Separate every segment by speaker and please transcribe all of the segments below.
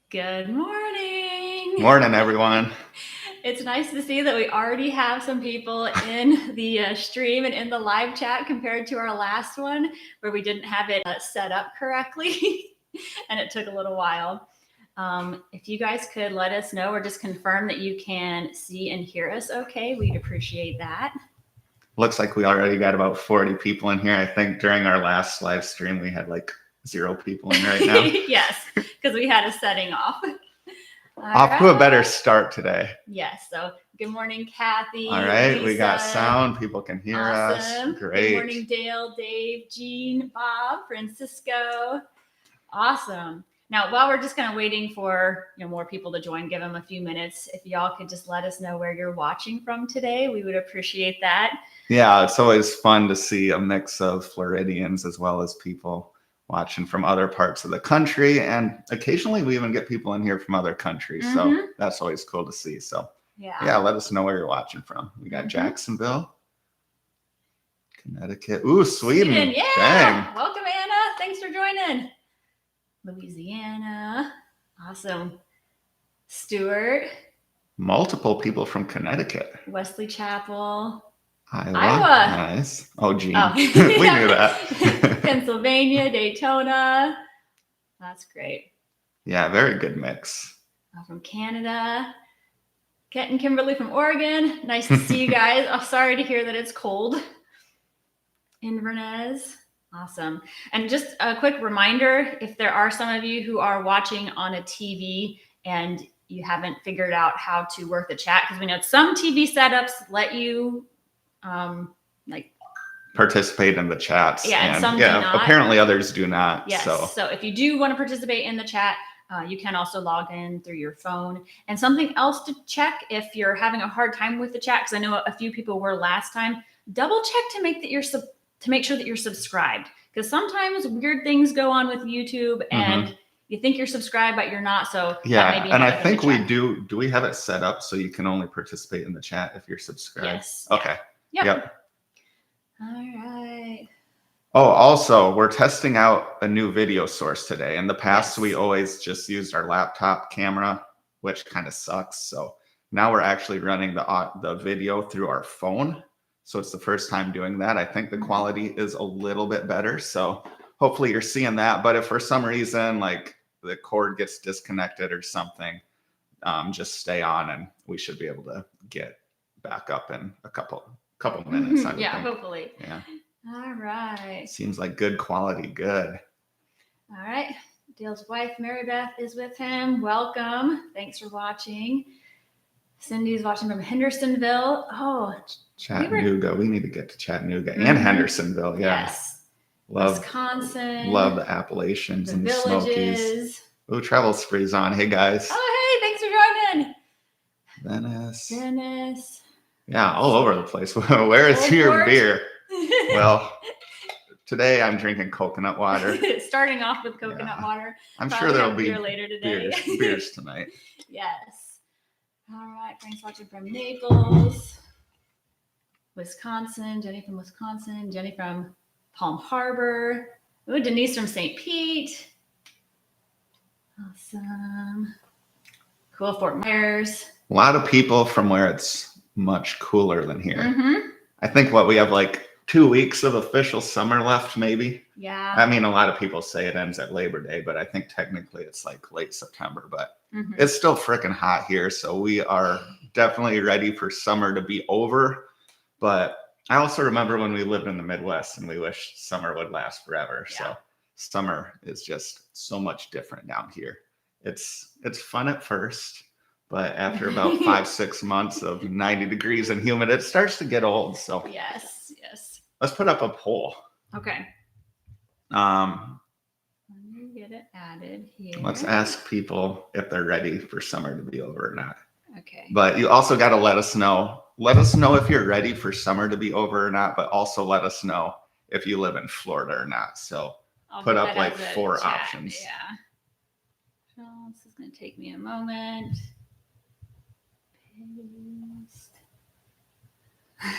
Speaker 1: Good morning.
Speaker 2: Morning, everyone.
Speaker 1: It's nice to see that we already have some people in the stream and in the live chat compared to our last one where we didn't have it set up correctly and it took a little while. If you guys could let us know or just confirm that you can see and hear us okay, we'd appreciate that.
Speaker 2: Looks like we already got about 40 people in here. I think during our last live stream, we had like 0 people in right now.
Speaker 1: Yes, because we had a setting off.
Speaker 2: Off to a better start today.
Speaker 1: Yes. So good morning, Kathy.
Speaker 2: All right.
Speaker 1: Lisa.
Speaker 2: We got sound. People can hear
Speaker 1: Awesome.
Speaker 2: us. Great.
Speaker 1: Good morning, Dale, Dave, Jean, Bob, Francisco. Awesome. Now, while we're just kind of waiting for more people to join, give them a few minutes. If y'all could just let us know where you're watching from today, we would appreciate that.
Speaker 2: Yeah, it's always fun to see a mix of Floridians as well as people watching from other parts of the country, and occasionally we even get people in here from other countries, so that's always cool to see. So yeah, let us know where you're watching from. We got Jacksonville, Connecticut, Sweden.
Speaker 1: Yeah.
Speaker 2: Dang.
Speaker 1: Welcome, Anna. Thanks for joining. Louisiana. Awesome. Stuart.
Speaker 2: Multiple people from Connecticut.
Speaker 1: Wesley Chapel.
Speaker 2: Iowa. Nice.
Speaker 1: Oh,
Speaker 2: Gene. We knew that.
Speaker 1: Pennsylvania, Daytona. That's great.
Speaker 2: Yeah, very good mix.
Speaker 1: From Canada. Kent and Kimberly from Oregon. Nice to see you guys. Oh, sorry to hear that it's cold. Inverness. Awesome. And just a quick reminder, if there are some of you who are watching on a TV and you haven't figured out how to work the chat, because we know some TV setups let you
Speaker 2: participate in the chats.
Speaker 1: Yeah, and some do not.
Speaker 2: Apparently others do not.
Speaker 1: Yes. So if you do want to participate in the chat, you can also log in through your phone. And something else to check if you're having a hard time with the chat, because I know a few people were last time, double check to make sure that you're subscribed, because sometimes weird things go on with YouTube and you think you're subscribed, but you're not. So
Speaker 2: yeah, and I think we do we have it set up so you can only participate in the chat if you're subscribed?
Speaker 1: Yes.
Speaker 2: Okay. Yep.
Speaker 1: All right.
Speaker 2: Oh, also, we're testing out a new video source today. In the past, we always just used our laptop camera, which kind of sucks. So now we're actually running the video through our phone. So it's the first time doing that. I think the quality is a little bit better. So hopefully you're seeing that. But if for some reason, like the cord gets disconnected or something, just stay on and we should be able to get back up in a couple minutes. I would think.
Speaker 1: Hopefully.
Speaker 2: Yeah.
Speaker 1: All right.
Speaker 2: Seems like good quality. Good.
Speaker 1: All right. Dale's wife, Mary Beth, is with him. Welcome. Thanks for watching. Cindy's watching from Hendersonville. Oh,
Speaker 2: Chattanooga. We need to get to Chattanooga and Hendersonville. Yeah.
Speaker 1: Yes. Wisconsin.
Speaker 2: Love the Appalachians and the Smokies. Oh, Travel Spree's on. Hey, guys.
Speaker 1: Oh, hey. Thanks for joining.
Speaker 2: Venice. Yeah, all over the place. Where is your beer? Well, today I'm drinking coconut water.
Speaker 1: Starting off with coconut water.
Speaker 2: I'm sure there'll be
Speaker 1: beer later today.
Speaker 2: beers tonight.
Speaker 1: Yes. All right. Frank's watching from Naples, Wisconsin. Jenny from Wisconsin. Jenny from Palm Harbor. Oh, Denise from St. Pete. Awesome. Cool. Fort Myers.
Speaker 2: A lot of people from where it's much cooler than here. I think we have like 2 weeks of official summer left, maybe.
Speaker 1: Yeah.
Speaker 2: I mean, a lot of people say it ends at Labor Day, but I think technically it's like late September, but it's still freaking hot here. So we are definitely ready for summer to be over. But I also remember when we lived in the Midwest and we wished summer would last forever. Yeah. So summer is just so much different down here. It's fun at first, but after about 5-6 months of 90 degrees and humid, it starts to get old. So
Speaker 1: yes.
Speaker 2: Let's put up a poll.
Speaker 1: Okay.
Speaker 2: Let
Speaker 1: me get it added here.
Speaker 2: Let's ask people if they're ready for summer to be over or not.
Speaker 1: Okay.
Speaker 2: But you also got to let us know. Let us know if you're ready for summer to be over or not, but also let us know if you live in Florida or not. So I'll put up like 4 options.
Speaker 1: Yeah. So this is going to take me a moment.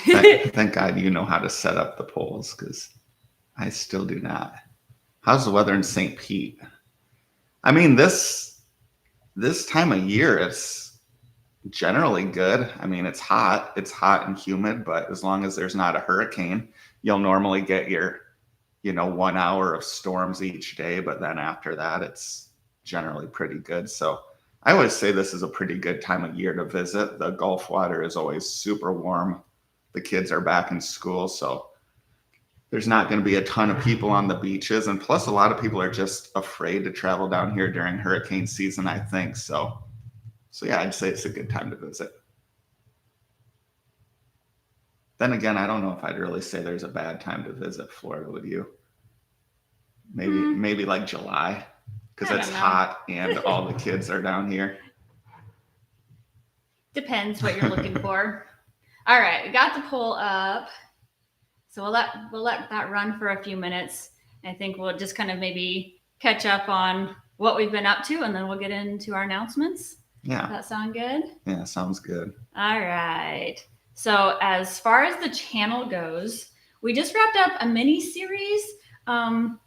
Speaker 1: Paste.
Speaker 2: Thank God you know how to set up the polls, because I still do not. How's the weather in St. Pete? I mean, this This time of year, it's generally good. I mean, it's hot and humid, but as long as there's not a hurricane, you'll normally get your, 1 hour of storms each day. But then after that, it's generally pretty good. So I always say this is a pretty good time of year to visit. The Gulf water is always super warm. The kids are back in school, so there's not going to be a ton of people on the beaches. And plus, a lot of people are just afraid to travel down here during hurricane season, I think. So yeah, I'd say it's a good time to visit. Then again, I don't know if I'd really say there's a bad time to visit Florida, would you? Maybe like July, because it's hot and all the kids are down here.
Speaker 1: Depends what you're looking for. All right, we got the poll up. So we'll let that run for a few minutes. I think we'll just kind of maybe catch up on what we've been up to, and then we'll get into our announcements.
Speaker 2: Yeah.
Speaker 1: Does that sound good?
Speaker 2: Yeah, sounds good.
Speaker 1: All right. So as far as the channel goes, we just wrapped up a mini series.
Speaker 2: An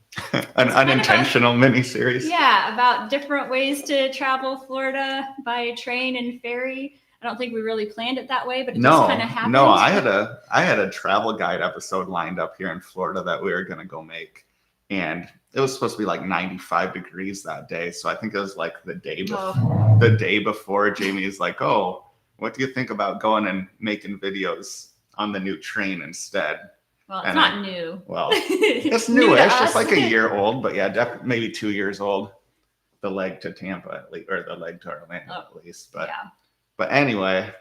Speaker 2: unintentional mini series.
Speaker 1: Yeah, about different ways to travel Florida by train and ferry. I don't think we really planned it that way, but it just kind of happened.
Speaker 2: No, I had a travel guide episode lined up here in Florida that we were going to go make. And it was supposed to be like 95 degrees that day. So I think it was like the day before Jamie's like, "Oh, what do you think about going and making videos on the new train instead?"
Speaker 1: Well, it's not new.
Speaker 2: Well, it's newish. It's like a year old, but yeah, maybe 2 years old. The leg to Tampa, at least, or the leg to Orlando, at least. But yeah. But anyway,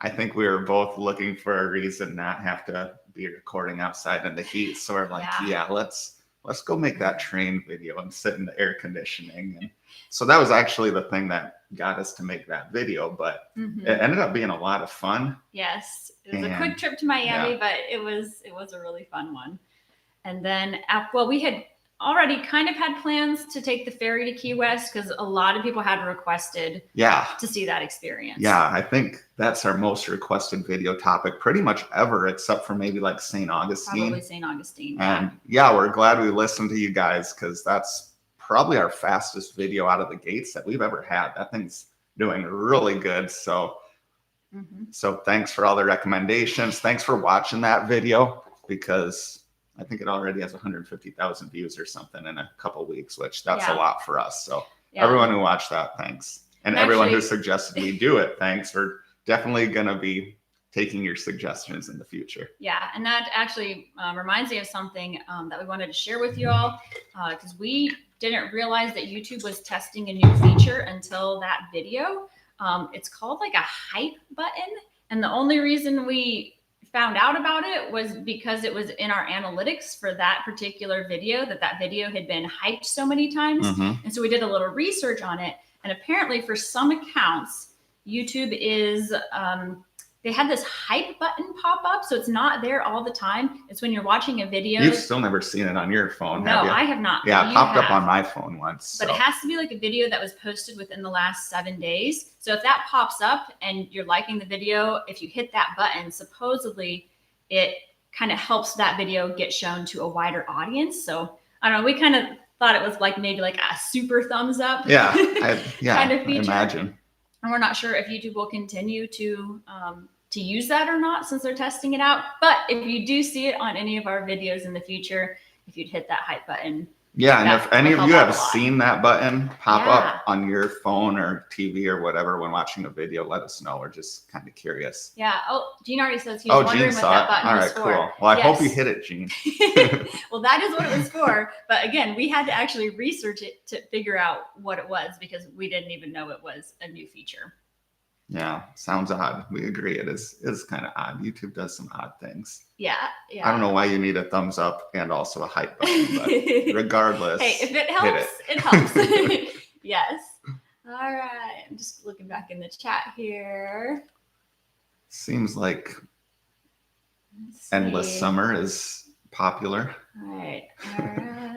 Speaker 2: I think we were both looking for a reason not have to be recording outside in the heat. So we're like, yeah, let's go make that train video and sit in the air conditioning. And so that was actually the thing that got us to make that video, but it ended up being a lot of fun.
Speaker 1: Yes, it was a quick trip to Miami, but it was a really fun one. And then, we had already kind of had plans to take the ferry to Key West because a lot of people had requested to see that experience. Yeah,
Speaker 2: I think that's our most requested video topic pretty much ever, except for maybe like St. Augustine.
Speaker 1: Probably St. Augustine.
Speaker 2: And we're glad we listened to you guys because that's probably our fastest video out of the gates that we've ever had. That thing's doing really good. So thanks for all the recommendations. Thanks for watching that video because I think it already has 150,000 views or something in a couple weeks, which that's a lot for us. So everyone who watched that, thanks. And everyone who suggested we do it, thanks. We're definitely going to be taking your suggestions in the future.
Speaker 1: Yeah, and that actually reminds me of something that we wanted to share with you all because we didn't realize that YouTube was testing a new feature until that video. It's called like a hype button. And the only reason we found out about it was because it was in our analytics for that particular video, that video had been hyped so many times. And so we did a little research on it. And apparently for some accounts, YouTube is, they have this hype button pop up. So it's not there all the time. It's when you're watching a video.
Speaker 2: You've still never seen it on your phone, have you?
Speaker 1: No, I have not.
Speaker 2: Yeah, it popped up on my phone once.
Speaker 1: But it has to be like a video that was posted within the last 7 days. So if that pops up and you're liking the video, if you hit that button, supposedly it kind of helps that video get shown to a wider audience. So I don't know, we kind of thought it was like maybe like a super thumbs up
Speaker 2: kind of
Speaker 1: feature.
Speaker 2: Imagine.
Speaker 1: And we're not sure if YouTube will continue to use that or not since they're testing it out. But if you do see it on any of our videos in the future, if you'd hit that hype button.
Speaker 2: Yeah, and if any of you have seen that button pop up on your phone or TV or whatever when watching a video, let us know. We're just kind of curious.
Speaker 1: Yeah. Oh, Gene already says he was wondering what that button was for.
Speaker 2: All right, cool. Well, I hope you hit it, Gene.
Speaker 1: Well, that is what it was for. But again, we had to actually research it to figure out what it was because we didn't even know it was a new feature.
Speaker 2: Yeah, sounds odd. We agree. It is kind of odd. YouTube does some odd things.
Speaker 1: Yeah.
Speaker 2: I don't know why you need a thumbs up and also a hype button, but regardless.
Speaker 1: Hey, if it helps, it helps. Yes. All right. I'm just looking back in the chat here.
Speaker 2: Seems like Endless Summer is popular.
Speaker 1: All right.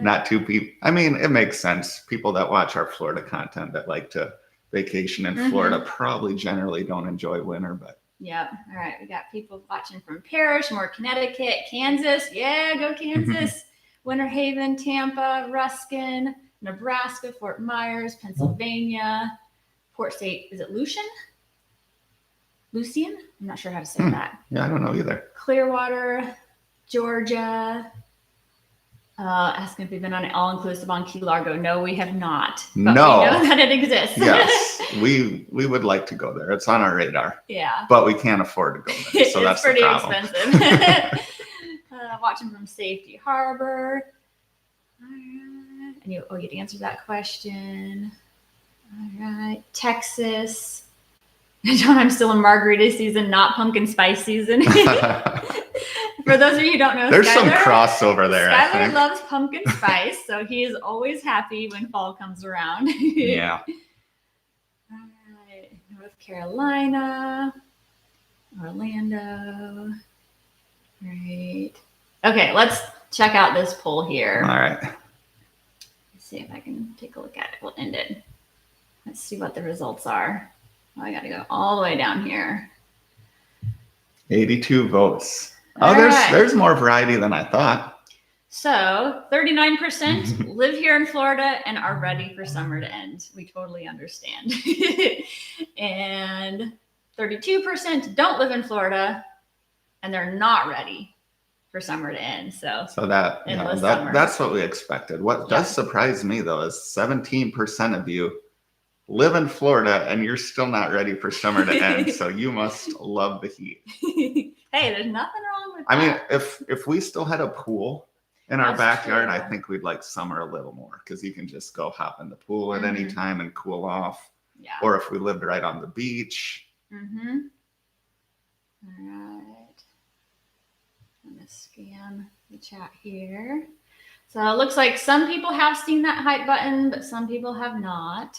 Speaker 2: Not too people. I mean, it makes sense. People that watch our Florida content that like to vacation in Florida probably generally don't enjoy winter, but
Speaker 1: yeah. All right, we got people watching from Parrish, more Connecticut, Kansas. Yeah, go Kansas. Winter Haven, Tampa, Ruskin, Nebraska, Fort Myers, Pennsylvania, Port State, is it Lucian? Lucian? I'm not sure how to say that.
Speaker 2: Yeah, I don't know either.
Speaker 1: Clearwater, Georgia. Asking if we've been on an all-inclusive on Key Largo. No, we have not. But
Speaker 2: No.
Speaker 1: we know that it exists.
Speaker 2: Yes, we would like to go there. It's on our radar.
Speaker 1: Yeah.
Speaker 2: But we can't afford to go there. So that's
Speaker 1: pretty
Speaker 2: the problem.
Speaker 1: expensive. Watching from Safety Harbor. All right. And you answered that question. All right. Texas. John, I'm still in margarita season, not pumpkin spice season. For those of you who don't know,
Speaker 2: there's
Speaker 1: Skylar,
Speaker 2: some crossover there. I
Speaker 1: Skylar
Speaker 2: think.
Speaker 1: loves pumpkin spice, so he is always happy when fall comes around.
Speaker 2: Yeah.
Speaker 1: All right. North Carolina, Orlando. Right. Okay, let's check out this poll here.
Speaker 2: All right.
Speaker 1: Let's see if I can take a look at it. We'll end it. Let's see what the results are. Oh, I got to go all the way down here.
Speaker 2: 82 votes.
Speaker 1: All right.
Speaker 2: There's more variety than I thought.
Speaker 1: So 39% live here in Florida and are ready for summer to end. We totally understand. And 32% don't live in Florida and they're not ready for summer to end. So
Speaker 2: that's what we expected. What does surprise me though is 17% of you live in Florida and you're still not ready for summer to end. So you must love the heat.
Speaker 1: Hey, there's nothing wrong with that.
Speaker 2: I mean, if we still had a pool in our backyard,
Speaker 1: true.
Speaker 2: I think we'd like summer a little more because you can just go hop in the pool at any time and cool off.
Speaker 1: Yeah.
Speaker 2: Or if we lived right on the beach.
Speaker 1: Mm-hmm. All right. I'm going to scan the chat here. So it looks like some people have seen that hype button, but some people have not.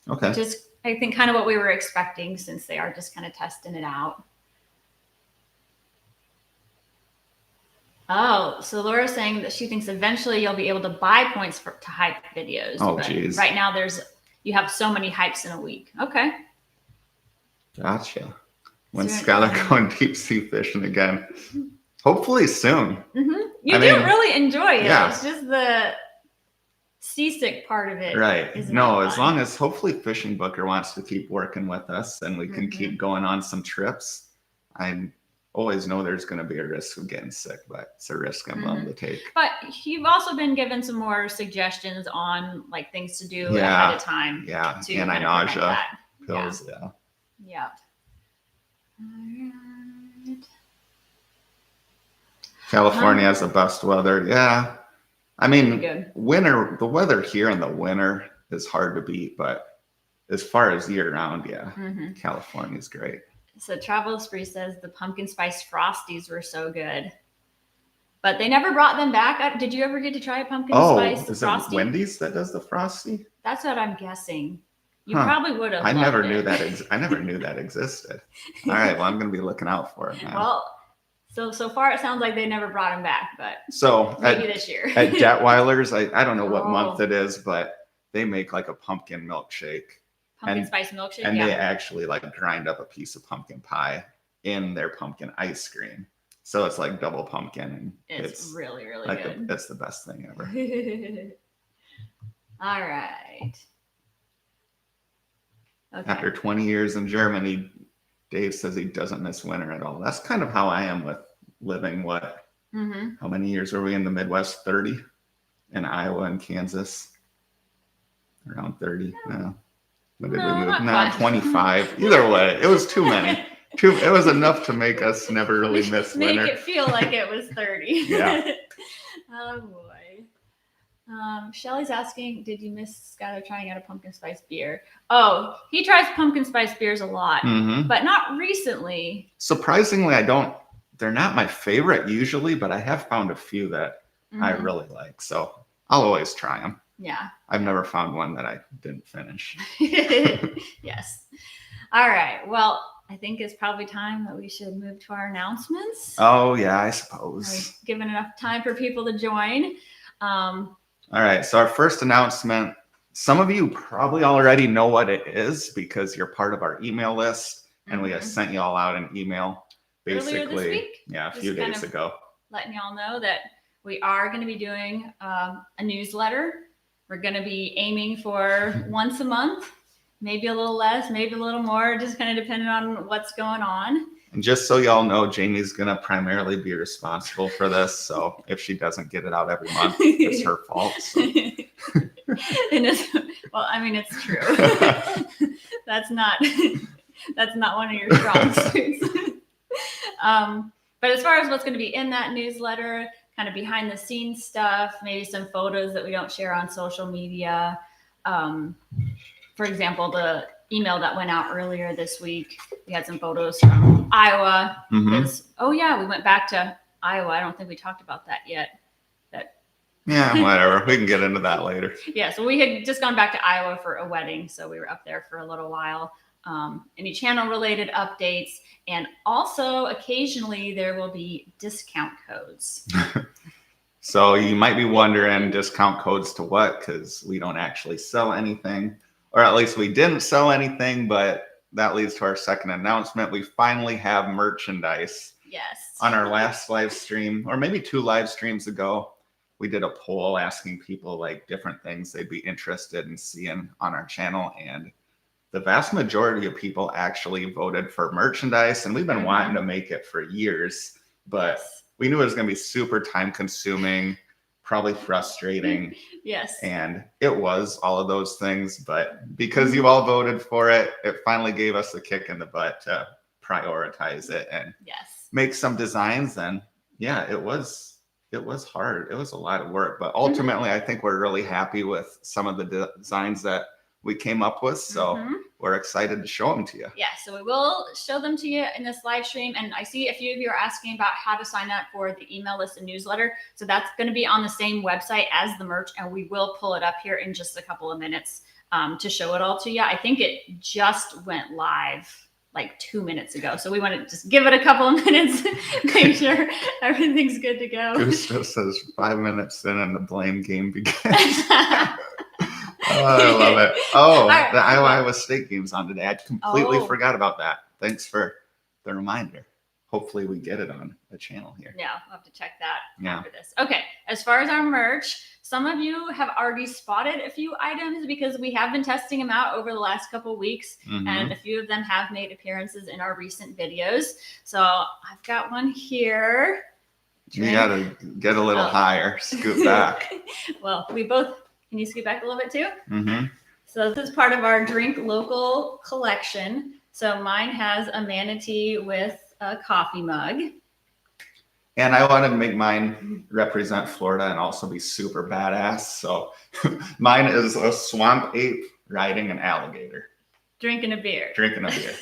Speaker 2: Okay.
Speaker 1: Which is, I think, kind of what we were expecting since they are just kind of testing it out. Oh, so Laura's saying that she thinks eventually you'll be able to buy points to hype videos.
Speaker 2: Oh, geez.
Speaker 1: Right now you have so many hypes in a week. Okay.
Speaker 2: Gotcha. When Skylar going deep sea fishing again. Hopefully soon.
Speaker 1: Mm-hmm. You really enjoy it.
Speaker 2: Yeah.
Speaker 1: It's just the seasick part of it.
Speaker 2: Right. No, as long as hopefully Fishing Booker wants to keep working with us and we can keep going on some trips. I always know there's going to be a risk of getting sick, but it's a risk I'm willing to take.
Speaker 1: But you've also been given some more suggestions on like things to do ahead of time.
Speaker 2: Yeah.
Speaker 1: To
Speaker 2: anti-nausea pills. Yeah.
Speaker 1: Yep. All right.
Speaker 2: California has the best weather. Yeah. I mean, the weather here in the winter is hard to beat, but as far as year round, California is great.
Speaker 1: So Travel Spree says the pumpkin spice Frosties were so good, but they never brought them back. Did you ever get to try a pumpkin spice
Speaker 2: is
Speaker 1: Frosty?
Speaker 2: it Wendy's that does the Frosty?
Speaker 1: That's what I'm guessing. You probably would have.
Speaker 2: I never knew that existed. All right, well, I'm going to be looking out for it now.
Speaker 1: Well, so far it sounds like they never brought them back, but
Speaker 2: so
Speaker 1: maybe this year.
Speaker 2: At Detweiler's, I don't know what month it is, but they make like a pumpkin milkshake.
Speaker 1: Pumpkin spice milkshake.
Speaker 2: And they actually like grind up a piece of pumpkin pie in their pumpkin ice cream. So it's like double pumpkin. And
Speaker 1: it's really, really
Speaker 2: like
Speaker 1: good.
Speaker 2: It's the best thing ever.
Speaker 1: All right. Okay.
Speaker 2: After 20 years in Germany, Dave says he doesn't miss winter at all. That's kind of how I am with living. How many years were we in the Midwest? 30 in Iowa and Kansas. Around 30. No. When did we move? No, 25. Either way, it was too many. It was enough to make us never really miss winter.
Speaker 1: Make it feel like it was 30.
Speaker 2: Yeah.
Speaker 1: Oh boy. Shelly's asking, did you miss Skylar trying out a pumpkin spice beer? Oh, he tries pumpkin spice beers a lot, but not recently.
Speaker 2: Surprisingly, they're not my favorite usually, but I have found a few that I really like. So I'll always try them.
Speaker 1: Yeah.
Speaker 2: I've never found one that I didn't finish.
Speaker 1: Yes. All right. Well, I think it's probably time that we should move to our announcements.
Speaker 2: Oh, yeah, I suppose.
Speaker 1: We've given enough time for people to join.
Speaker 2: All right. So our first announcement, some of you probably already know what it is because you're part of our email list and we have sent you all out an email basically.
Speaker 1: Earlier this week?
Speaker 2: Yeah, a few days ago.
Speaker 1: Letting y'all know that we are going to be doing a newsletter. We're going to be aiming for once a month, maybe a little less, maybe a little more, just kind of depending on what's going on.
Speaker 2: And just so y'all know, Jamie's going to primarily be responsible for this. So if she doesn't get it out every month, it's her fault. So.
Speaker 1: Well, I mean, it's true. That's not one of your strong suits. But as far as what's going to be in that newsletter, kind of behind the scenes stuff, maybe some photos that we don't share on social media. For example, the email that went out earlier this week, we had some photos from Iowa. Oh yeah, we went back to Iowa. I don't think we talked about that yet.
Speaker 2: Yeah, whatever. We can get into that later.
Speaker 1: Yeah, so we had just gone back to Iowa for a wedding, so we were up there for a little while. Any channel related updates, and also occasionally there will be discount codes.
Speaker 2: So you might be wondering, discount codes to what? Because we don't actually sell anything, or at least we didn't sell anything, but that leads to our second announcement. We finally have merchandise.
Speaker 1: Yes.
Speaker 2: On our last live stream, or maybe 2 live streams ago, we did a poll asking people like different things they'd be interested in seeing on our channel, and the vast majority of people actually voted for merchandise, and we've been wanting to make it for years, but we knew it was going to be super time consuming, probably frustrating.
Speaker 1: Yes.
Speaker 2: And it was all of those things, but because you all voted for it, it finally gave us a kick in the butt to prioritize it and make some designs. And yeah, it was hard. It was a lot of work, but ultimately I think we're really happy with some of the designs that we came up with. So we're excited to show them to you.
Speaker 1: Yeah, so we will show them to you in this live stream. And I see a few of you are asking about how to sign up for the email list and newsletter. So that's going to be on the same website as the merch, and we will pull it up here in just a couple of minutes to show it all to you. I think it just went live like 2 minutes ago. So we want to just give it a couple of minutes, make sure everything's good to go.
Speaker 2: Gusto says 5 minutes in and the blame game begins. Oh, I love it. Oh, right. The Iowa State game's on today. I completely forgot about that. Thanks for the reminder. Hopefully we get it on the channel here.
Speaker 1: Yeah, we'll have to check that after this. Okay, as far as our merch, some of you have already spotted a few items because we have been testing them out over the last couple of weeks, and a few of them have made appearances in our recent videos. So I've got one here.
Speaker 2: You got to get a little higher, scoot back.
Speaker 1: Well, we both... Can you scoot back a little bit too? So this is part of our Drink Local collection. So mine has a manatee with a coffee mug.
Speaker 2: And I wanted to make mine represent Florida and also be super badass. So mine is a swamp ape riding an alligator.
Speaker 1: Drinking a beer.
Speaker 2: Drinking a beer.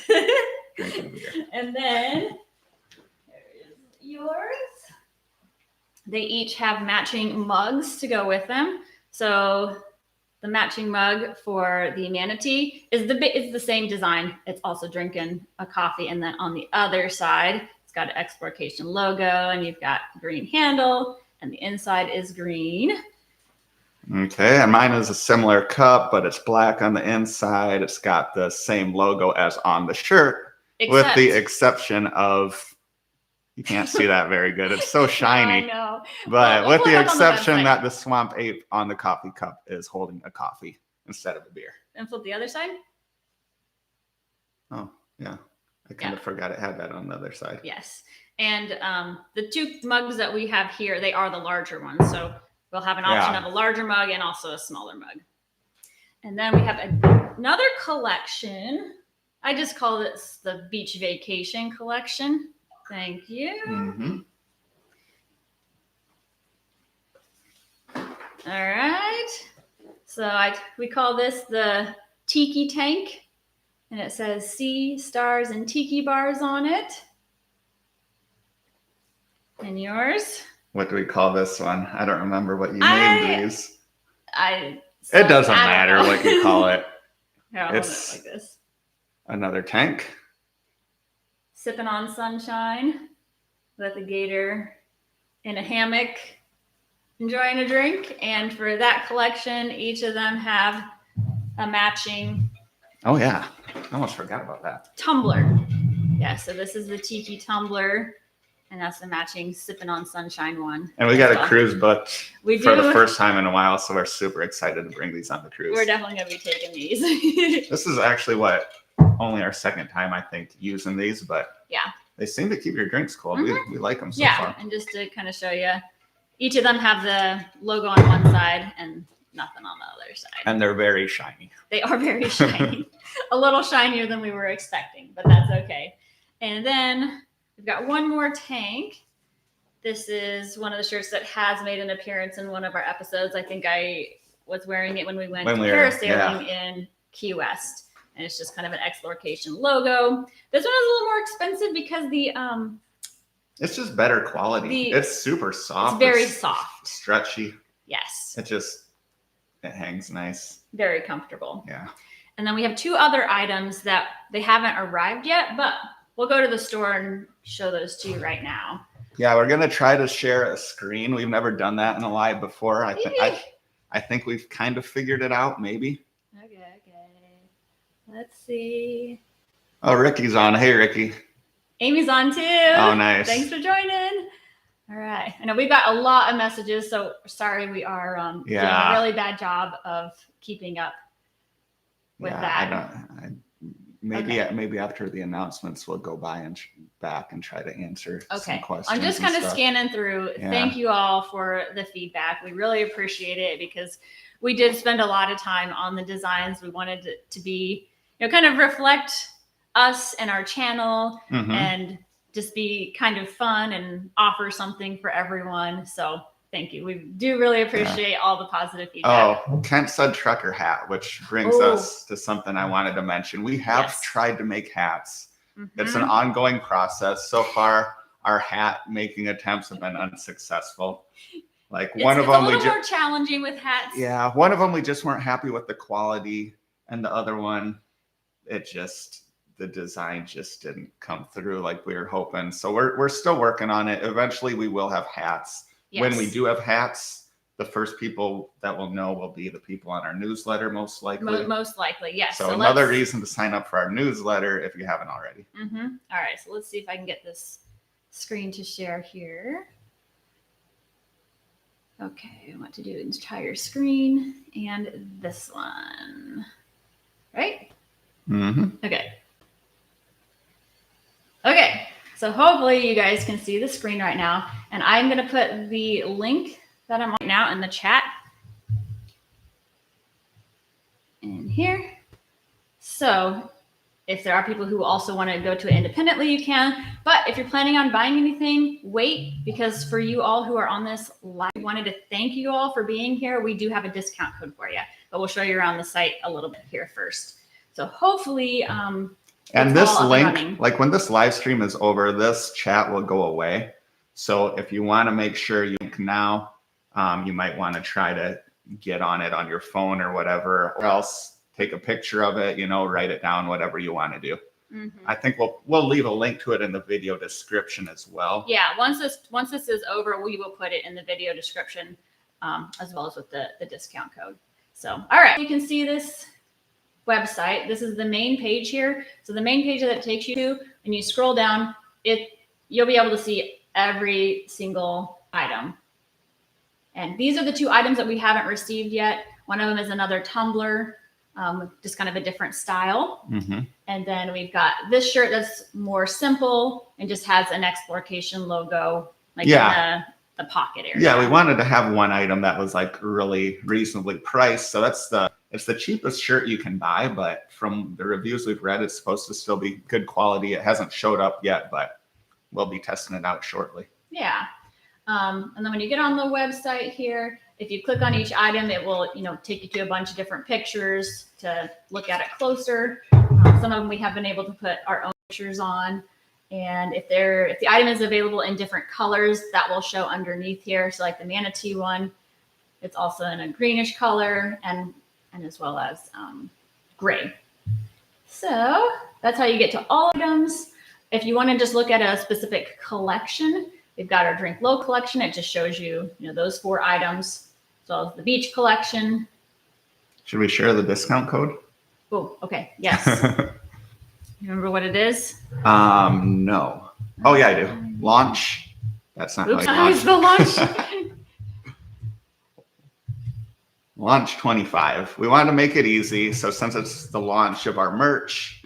Speaker 2: Drinking a beer.
Speaker 1: And then there is yours. They each have matching mugs to go with them. So the matching mug for the manatee is the same design. It's also drinking a coffee. And then on the other side, it's got an Explorcation logo, and you've got green handle, and the inside is green.
Speaker 2: Okay, and mine is a similar cup, but it's black on the inside. It's got the same logo as on the shirt, with the exception of... You can't see that very good. It's so shiny.
Speaker 1: I know.
Speaker 2: But with the exception that the swamp ape on the coffee cup is holding a coffee instead of a beer.
Speaker 1: And flip the other side.
Speaker 2: Oh, yeah. I kind of forgot it had that on the other side.
Speaker 1: Yes. And the 2 mugs that we have here, they are the larger ones. So we'll have an option of a larger mug and also a smaller mug. And then we have another collection. I just call this the Beach Vacation collection. Thank you. All right. So we call this the Tiki Tank, and it says sea, stars, and tiki bars on it. And yours?
Speaker 2: What do we call this one? I don't remember what you named these.
Speaker 1: It
Speaker 2: doesn't matter what you call it.
Speaker 1: Here, I'll
Speaker 2: it's
Speaker 1: hold it like this.
Speaker 2: Another tank.
Speaker 1: Sipping on sunshine with a gator in a hammock, enjoying a drink. And for that collection, each of them have a matching...
Speaker 2: Oh, yeah. I almost forgot about that.
Speaker 1: Tumbler. Yeah, so this is the Tiki Tumbler. And that's the matching Sipping on Sunshine one.
Speaker 2: And we got a cruise booked
Speaker 1: we
Speaker 2: for
Speaker 1: do.
Speaker 2: the first time in a while, so we're super excited to bring these on the cruise.
Speaker 1: We're definitely going to be taking these.
Speaker 2: This is actually only our second time, I think, using these, but
Speaker 1: yeah,
Speaker 2: they seem to keep your drinks cold. We like them so far.
Speaker 1: And just to kind of show you, each of them have the logo on one side and nothing on the other side.
Speaker 2: And they're very shiny.
Speaker 1: They are very shiny. A little shinier than we were expecting, but that's okay. And then we've got one more tank. This is one of the shirts that has made an appearance in one of our episodes. I think I was wearing it when we went parasailing in Key West. And it's just kind of an Explorcation logo. This one is a little more expensive because
Speaker 2: it's just better quality. It's super soft.
Speaker 1: It's very soft.
Speaker 2: Stretchy.
Speaker 1: Yes.
Speaker 2: It hangs nice.
Speaker 1: Very comfortable.
Speaker 2: Yeah.
Speaker 1: And then we have two other items that they haven't arrived yet, but we'll go to the store and show those to you right now.
Speaker 2: Yeah, we're gonna try to share a screen. We've never done that in a live before. I think we've kind of figured it out, maybe.
Speaker 1: Okay. Let's see.
Speaker 2: Oh, Ricky's on. Hey, Ricky.
Speaker 1: Amy's on too.
Speaker 2: Oh, nice.
Speaker 1: Thanks for joining. All right. I know we've got a lot of messages, so sorry we are doing a really bad job of keeping up with that.
Speaker 2: Maybe after the announcements, we'll go by and back and try to answer some questions.
Speaker 1: I'm just kind of scanning through. Yeah. Thank you all for the feedback. We really appreciate it because we did spend a lot of time on the designs. We wanted it to be, kind of reflect us and our channel and just be kind of fun and offer something for everyone. So thank you. We do really appreciate all the positive feedback.
Speaker 2: Oh, Kent said trucker hat, which brings us to something I wanted to mention. We have tried to make hats. It's an ongoing process. So far, our hat making attempts have been unsuccessful. One of them,
Speaker 1: it's a little more challenging with hats.
Speaker 2: Yeah, one of them we just weren't happy with the quality, and the other one, the design just didn't come through like we were hoping. So we're still working on it. Eventually, we will have hats. Yes. When we do have hats, the first people that will know will be the people on our newsletter, most likely.
Speaker 1: Most likely, yes.
Speaker 2: So another reason to sign up for our newsletter if you haven't already.
Speaker 1: All right, so let's see if I can get this screen to share here. Okay, I want to do entire screen and this one, right? Okay, so hopefully you guys can see the screen right now, and I'm going to put the link that I'm on right now in the chat in here. So if there are people who also want to go to it independently, you can. But if you're planning on buying anything, wait, because for you all who are on this live, we wanted to thank you all for being here. We do have a discount code for you, but we'll show you around the site a little bit here first. So hopefully,
Speaker 2: and this link, when this live stream is over, this chat will go away. So if you want to make sure you can now, you might want to try to get on it on your phone or whatever, or else take a picture of it, write it down, whatever you want to do. I think we'll leave a link to it in the video description as well.
Speaker 1: Yeah, once this is over, we will put it in the video description as well as with the discount code. So, all right, you can see this website. This is the main page here. So the main page that it takes you to, and you scroll down, you'll be able to see every single item. And these are the two items that we haven't received yet. One of them is another tumbler, just kind of a different style. And then we've got this shirt that's more simple and just has an Explorcation logo in the pocket area.
Speaker 2: Yeah, we wanted to have one item that was really reasonably priced. So it's the cheapest shirt you can buy, but from the reviews we've read, it's supposed to still be good quality. It hasn't showed up yet, but we'll be testing it out shortly.
Speaker 1: Yeah. And then when you get on the website here, if you click on each item, it will, take you to a bunch of different pictures to look at it closer. Some of them we have been able to put our own pictures on. And if the item is available in different colors, that will show underneath here. So like the manatee one, it's also in a greenish color and as well as gray. So that's how you get to all items. If you want to just look at a specific collection, we've got our Drink Low collection. It just shows you, those 4 items, as well as the beach collection.
Speaker 2: Should we share the discount code?
Speaker 1: Oh, okay. Yes. You remember what it is?
Speaker 2: No. Oh, yeah, I do. Launch. That's not
Speaker 1: Oops,
Speaker 2: how you
Speaker 1: the launch.
Speaker 2: Launch 25. We wanted to make it easy. So since it's the launch of our merch,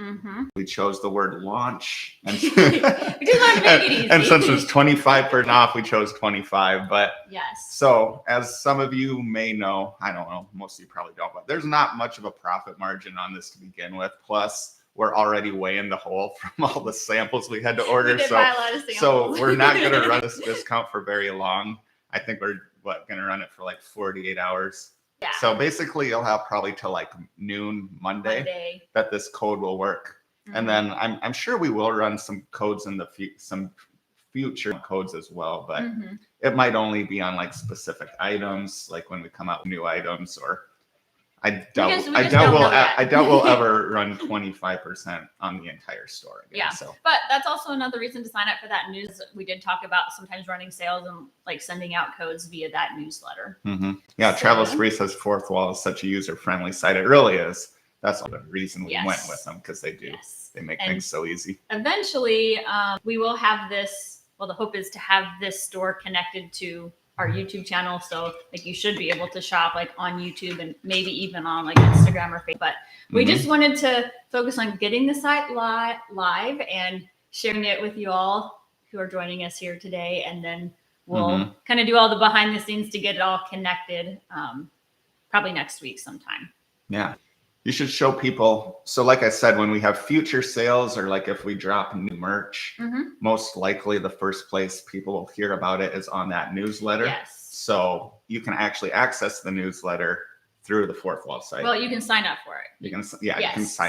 Speaker 2: we chose the word launch. And
Speaker 1: We just wanted to make it easy.
Speaker 2: And since it's 25% off, we chose 25. But
Speaker 1: yes.
Speaker 2: So as some of you may know, I don't know, most of you probably don't, but there's not much of a profit margin on this to begin with. Plus, we're already way in the hole from all the samples we had to order.
Speaker 1: We did buy a lot of samples.
Speaker 2: So we're not going to run this discount for very long. I think we're going to run it for like 48 hours.
Speaker 1: Yeah.
Speaker 2: So basically, you'll have probably till like noon Monday that this code will work, and then I'm sure we will run some codes in the some future codes as well, but it might only be on like specific items, like when we come out with new items, or I doubt we'll ever run 25% on the entire store again.
Speaker 1: Yeah.
Speaker 2: So.
Speaker 1: But that's also another reason to sign up for that news. We did talk about sometimes running sales and like sending out codes via that newsletter.
Speaker 2: Yeah. Travel Spree says Fourth Wall is such a user-friendly site. It really is. That's the reason we went with them, because they do.
Speaker 1: Yes.
Speaker 2: They make things so easy.
Speaker 1: Eventually, we will have this. Well, the hope is to have this store connected to our YouTube channel. So like you should be able to shop like on YouTube and maybe even on like Instagram or Facebook. But we just wanted to focus on getting the site live and sharing it with you all who are joining us here today. And then we'll kind of do all the behind the scenes to get it all connected probably next week sometime.
Speaker 2: Yeah. You should show people. So like I said, when we have future sales or like if we drop new merch, most likely the first place people will hear about it is on that newsletter.
Speaker 1: Yes.
Speaker 2: So you can actually access the newsletter through the Fourth Wall site.
Speaker 1: Well, you can sign up for it.
Speaker 2: You can sign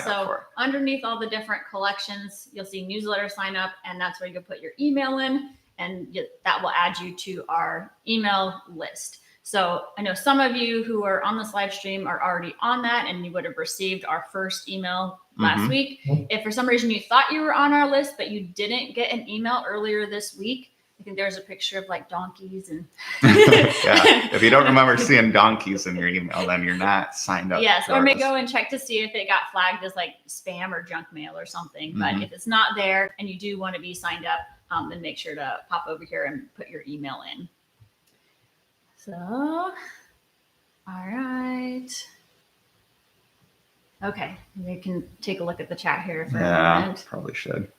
Speaker 2: up for it.
Speaker 1: Underneath all the different collections, you'll see newsletter sign up, and that's where you can put your email in, and that will add you to our email list. So I know some of you who are on this live stream are already on that, and you would have received our first email last week. If for some reason you thought you were on our list, but you didn't get an email earlier this week, I think there's a picture of like donkeys and
Speaker 2: yeah. If you don't remember seeing donkeys in your email, then you're not signed up.
Speaker 1: Yes, or maybe go and check to see if it got flagged as like spam or junk mail or something. But if it's not there and you do want to be signed up, then make sure to pop over here and put your email in. So, all right. Okay, we can take a look at the chat here for a moment.
Speaker 2: Probably should.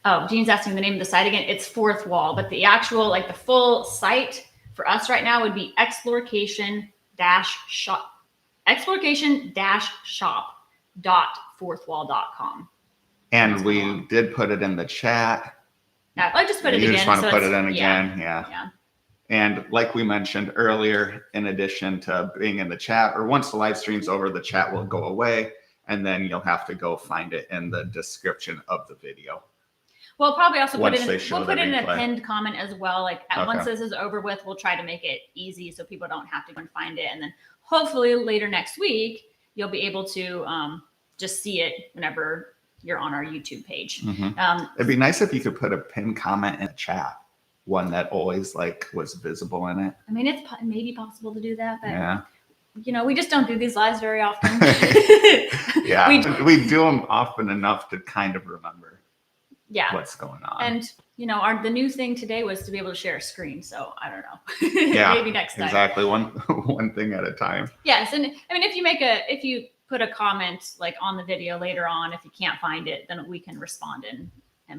Speaker 1: Oh, Jean's asking the name of the site again. It's Fourth Wall, but the actual, like the full site for us right now would be exploration-shop.fourthwall.com.
Speaker 2: And we did put it in the chat.
Speaker 1: I just put it again.
Speaker 2: You just want to put it in again. Yeah. And like we mentioned earlier, in addition to being in the chat, or once the live stream's over, the chat will go away, and then you'll have to go find it in the description of the video.
Speaker 1: We'll probably also put it in,
Speaker 2: we'll
Speaker 1: put it in a pinned comment as well. Like once this is over with, we'll try to make it easy so people don't have to go and find it. And then hopefully later next week, you'll be able to just see it whenever you're on our YouTube page.
Speaker 2: It'd be nice if you could put a pinned comment in the chat, one that always like was visible in it.
Speaker 1: I mean, it's maybe possible to do that, but you know, we just don't do these lives very often.
Speaker 2: We do them often enough to kind of remember what's going on.
Speaker 1: And you know, the new thing today was to be able to share a screen. So I don't know. Maybe next time.
Speaker 2: Exactly. One thing at a time.
Speaker 1: Yes. And I mean, if you put a comment like on the video later on, if you can't find it, then we can respond and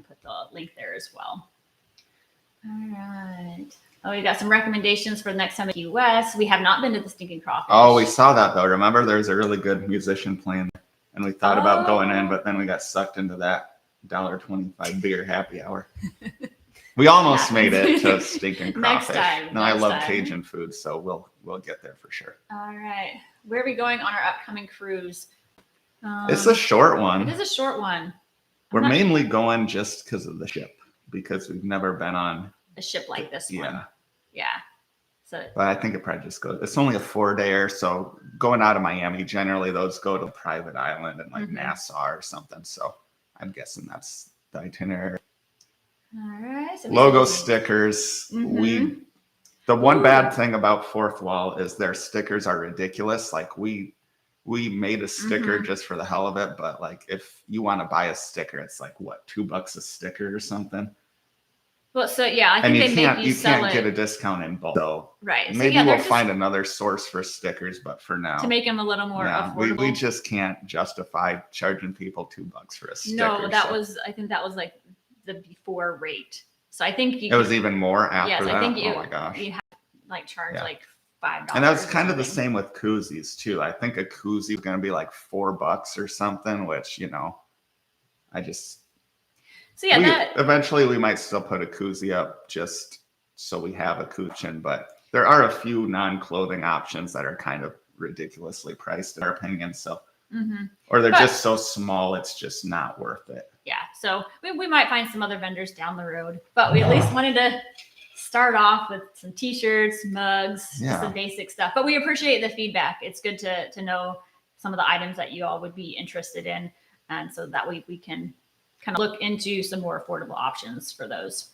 Speaker 1: put the link there as well. All right. Oh, we got some recommendations for the next time in the US. We have not been to the Stinking Crawfish.
Speaker 2: Oh, we saw that though. Remember, there's a really good musician playing there, and we thought about going in, but then we got sucked into that $1.25 beer happy hour. We almost made it to Stinking Crawfish. I love Cajun food, so we'll get there for sure.
Speaker 1: All right. Where are we going on our upcoming cruise?
Speaker 2: It's a short one.
Speaker 1: It is a short one.
Speaker 2: We're mainly going just because of the ship, because we've never been on
Speaker 1: a ship like this one. Yeah. So,
Speaker 2: but I think it probably just goes. It's only a 4-dayer, so going out of Miami, generally those go to a private island in like Nassau or something. So I'm guessing that's the itinerary.
Speaker 1: All right. So
Speaker 2: logo stickers. The one bad thing about Fourth Wall is their stickers are ridiculous. Like we we made a sticker
Speaker 1: Mhm.
Speaker 2: just for the hell of it. But like, if you want to buy a sticker, it's like what, $2 a sticker or something.
Speaker 1: Well, so yeah, I
Speaker 2: And
Speaker 1: think they make you
Speaker 2: you
Speaker 1: sell
Speaker 2: can't get a
Speaker 1: it.
Speaker 2: discount in bulk. So
Speaker 1: Right. So
Speaker 2: maybe
Speaker 1: yeah,
Speaker 2: we'll
Speaker 1: they're just
Speaker 2: find another source for stickers, but for
Speaker 1: to
Speaker 2: now,
Speaker 1: make them a little more
Speaker 2: yeah, we
Speaker 1: affordable.
Speaker 2: just can't justify charging people $2 for a
Speaker 1: No,
Speaker 2: sticker.
Speaker 1: that
Speaker 2: So
Speaker 1: was, I think that was like the before rate. So I think you
Speaker 2: it was
Speaker 1: could,
Speaker 2: even more after
Speaker 1: yes, I
Speaker 2: that.
Speaker 1: think
Speaker 2: Oh my gosh.
Speaker 1: you have like charge
Speaker 2: Yeah.
Speaker 1: like $5
Speaker 2: And that's
Speaker 1: or
Speaker 2: kind of the
Speaker 1: something.
Speaker 2: same with koozies too. I think a koozie is going to be like $4 or something, which, you know, I just,
Speaker 1: So yeah,
Speaker 2: we
Speaker 1: that
Speaker 2: eventually we might still put a koozie up just so we have a cushion, but there are a few non-clothing options that are kind of ridiculously priced in our opinion. So,
Speaker 1: mhm.
Speaker 2: or they're
Speaker 1: But-
Speaker 2: just so small, it's just not worth it.
Speaker 1: yeah, so we might find some other vendors down the road, but we at least wanted to start off with some t-shirts, mugs, just
Speaker 2: Yeah.
Speaker 1: some basic stuff. But we appreciate the feedback. It's good to know some of the items that you all would be interested in, and so that we can kind of look into some more affordable options for those.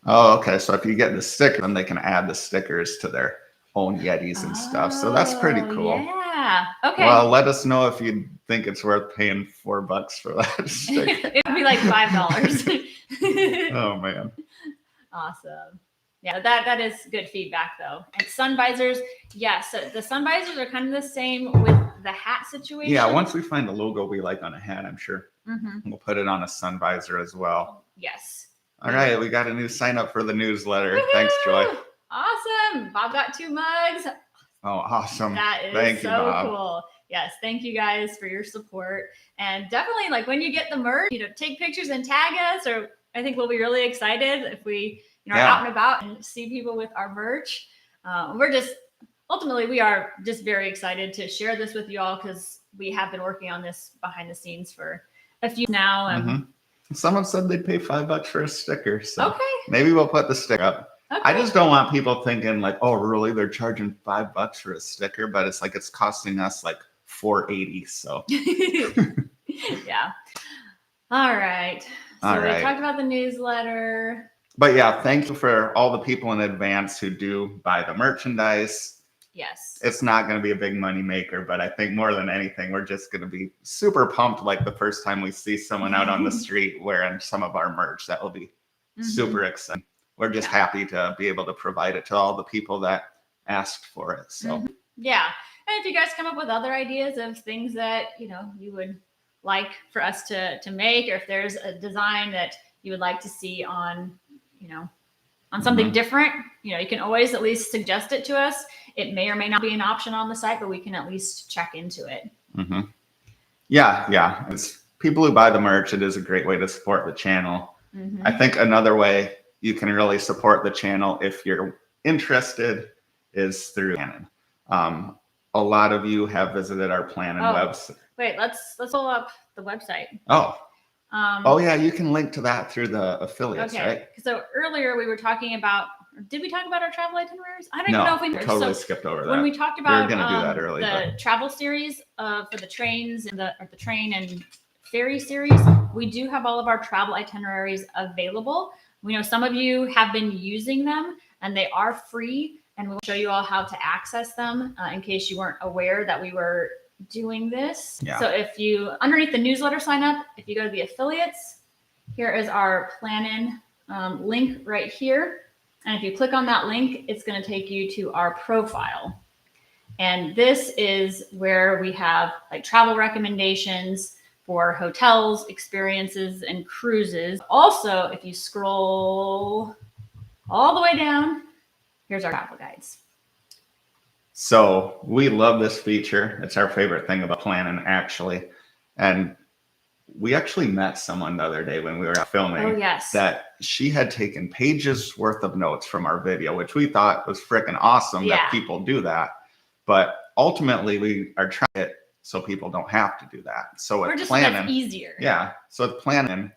Speaker 2: Oh, okay. So if you get the sticker, then they can add the stickers to their own Yetis and stuff. So that's pretty
Speaker 1: Oh,
Speaker 2: cool.
Speaker 1: Yeah. Okay.
Speaker 2: Well, let us know if you think it's worth paying $4 for that sticker.
Speaker 1: It would be like $5.
Speaker 2: Oh man.
Speaker 1: Awesome. Yeah, that is good feedback though. And sun visors, yeah. So the sun visors are kind of the same with the hat situation.
Speaker 2: Yeah, once we find a logo we like on a hat, I'm sure
Speaker 1: Mm-hmm.
Speaker 2: we'll put it on a sun visor as well.
Speaker 1: Yes.
Speaker 2: All right, we got a new sign up for the newsletter. Thanks, Joy.
Speaker 1: Woo-hoo! Awesome. Bob got 2 mugs.
Speaker 2: Oh, awesome.
Speaker 1: That is
Speaker 2: Thank you,
Speaker 1: so
Speaker 2: Bob.
Speaker 1: cool. Yes, thank you guys for your support. And definitely, like when you get the merch, take pictures and tag us. Or I think we'll be really excited if we, are
Speaker 2: Yeah.
Speaker 1: out and about and see people with our merch. We are just very excited to share this with you all because we have been working on this behind the scenes for a few now. And
Speaker 2: Someone said they'd pay $5 for a sticker, so
Speaker 1: okay,
Speaker 2: maybe we'll put the sticker up.
Speaker 1: okay.
Speaker 2: I just don't want people thinking like, oh, really? They're charging $5 for a sticker, but it's like it's costing us like $4.80. So
Speaker 1: Yeah. All right. So
Speaker 2: All
Speaker 1: we
Speaker 2: right.
Speaker 1: talked about the newsletter.
Speaker 2: But yeah, thank you for all the people in advance who do buy the merchandise.
Speaker 1: Yes.
Speaker 2: It's not going to be a big money maker, but I think more than anything, we're just going to be super pumped like the first time we see someone out on the street wearing some of our merch. That will be super exciting. We're just happy to be able to provide it to all the people that asked for it. So
Speaker 1: yeah. And if you guys come up with other ideas of things that, you would like for us to make, or if there's a design that you would like to see on, on something different, you can always at least suggest it to us. It may or may not be an option on the site, but we can at least check into it.
Speaker 2: Yeah. It's people who buy the merch. It is a great way to support the channel. I think another way you can really support the channel if you're interested is through Planning. A lot of you have visited our Planning website.
Speaker 1: Wait, let's pull up the website.
Speaker 2: Oh yeah, you can link to that through the affiliates, right?
Speaker 1: So earlier we were talking about, did we talk about our travel itineraries? I don't even know if we
Speaker 2: totally skipped over that.
Speaker 1: When we talked about
Speaker 2: we were gonna do that early,
Speaker 1: the travel series for the trains and the train and ferry series, we do have all of our travel itineraries available. We know some of you have been using them and they are free, and we'll show you all how to access them in case you weren't aware that we were doing this.
Speaker 2: Yeah.
Speaker 1: So if you, underneath the newsletter sign up, if you go to the affiliates, here is our Planning link right here. And if you click on that link, it's going to take you to our profile. And this is where we have like travel recommendations for hotels, experiences, and cruises. Also, if you scroll all the way down, here's our travel guides.
Speaker 2: So we love this feature. It's our favorite thing about Planning, actually. And we actually met someone the other day when we were out filming.
Speaker 1: Oh, yes.
Speaker 2: That she had taken pages worth of notes from our video, which we thought was freaking awesome that people do that. But ultimately, we are trying it so people don't have to do that. So with Planning,
Speaker 1: that's easier.
Speaker 2: Yeah. So with Planning,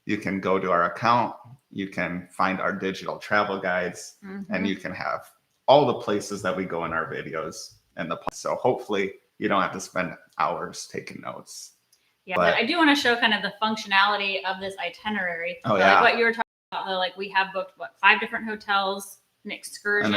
Speaker 2: you can go to our account, you can find our digital travel guides, and you can have all the places that we go in our videos. So hopefully you don't have to spend hours taking notes.
Speaker 1: Yeah, but I do want to show kind of the functionality of this itinerary.
Speaker 2: Oh, yeah.
Speaker 1: Like what you were talking about, though, like we have booked 5 different hotels, an excursion.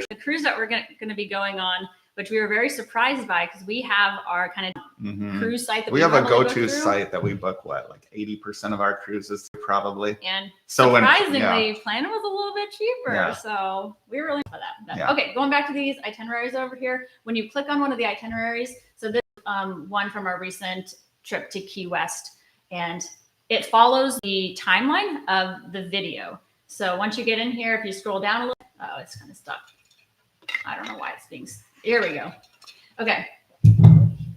Speaker 2: The cruise
Speaker 1: that we're going to be going on. which we were very surprised by because we have our kind of cruise site that
Speaker 2: we have a
Speaker 1: normally
Speaker 2: go-to
Speaker 1: book through.
Speaker 2: site that we book like 80% of our cruises probably.
Speaker 1: And
Speaker 2: so
Speaker 1: surprisingly, plan was a little bit cheaper.
Speaker 2: Yeah.
Speaker 1: So we were really for that. But,
Speaker 2: Yeah.
Speaker 1: Okay, going back to these itineraries over here. When you click on one of the itineraries, so this one from our recent trip to Key West, and it follows the timeline of the video. So once you get in here, if you scroll down a little, oh, it's kind of stuck. I don't know why it's being, here we go. Okay.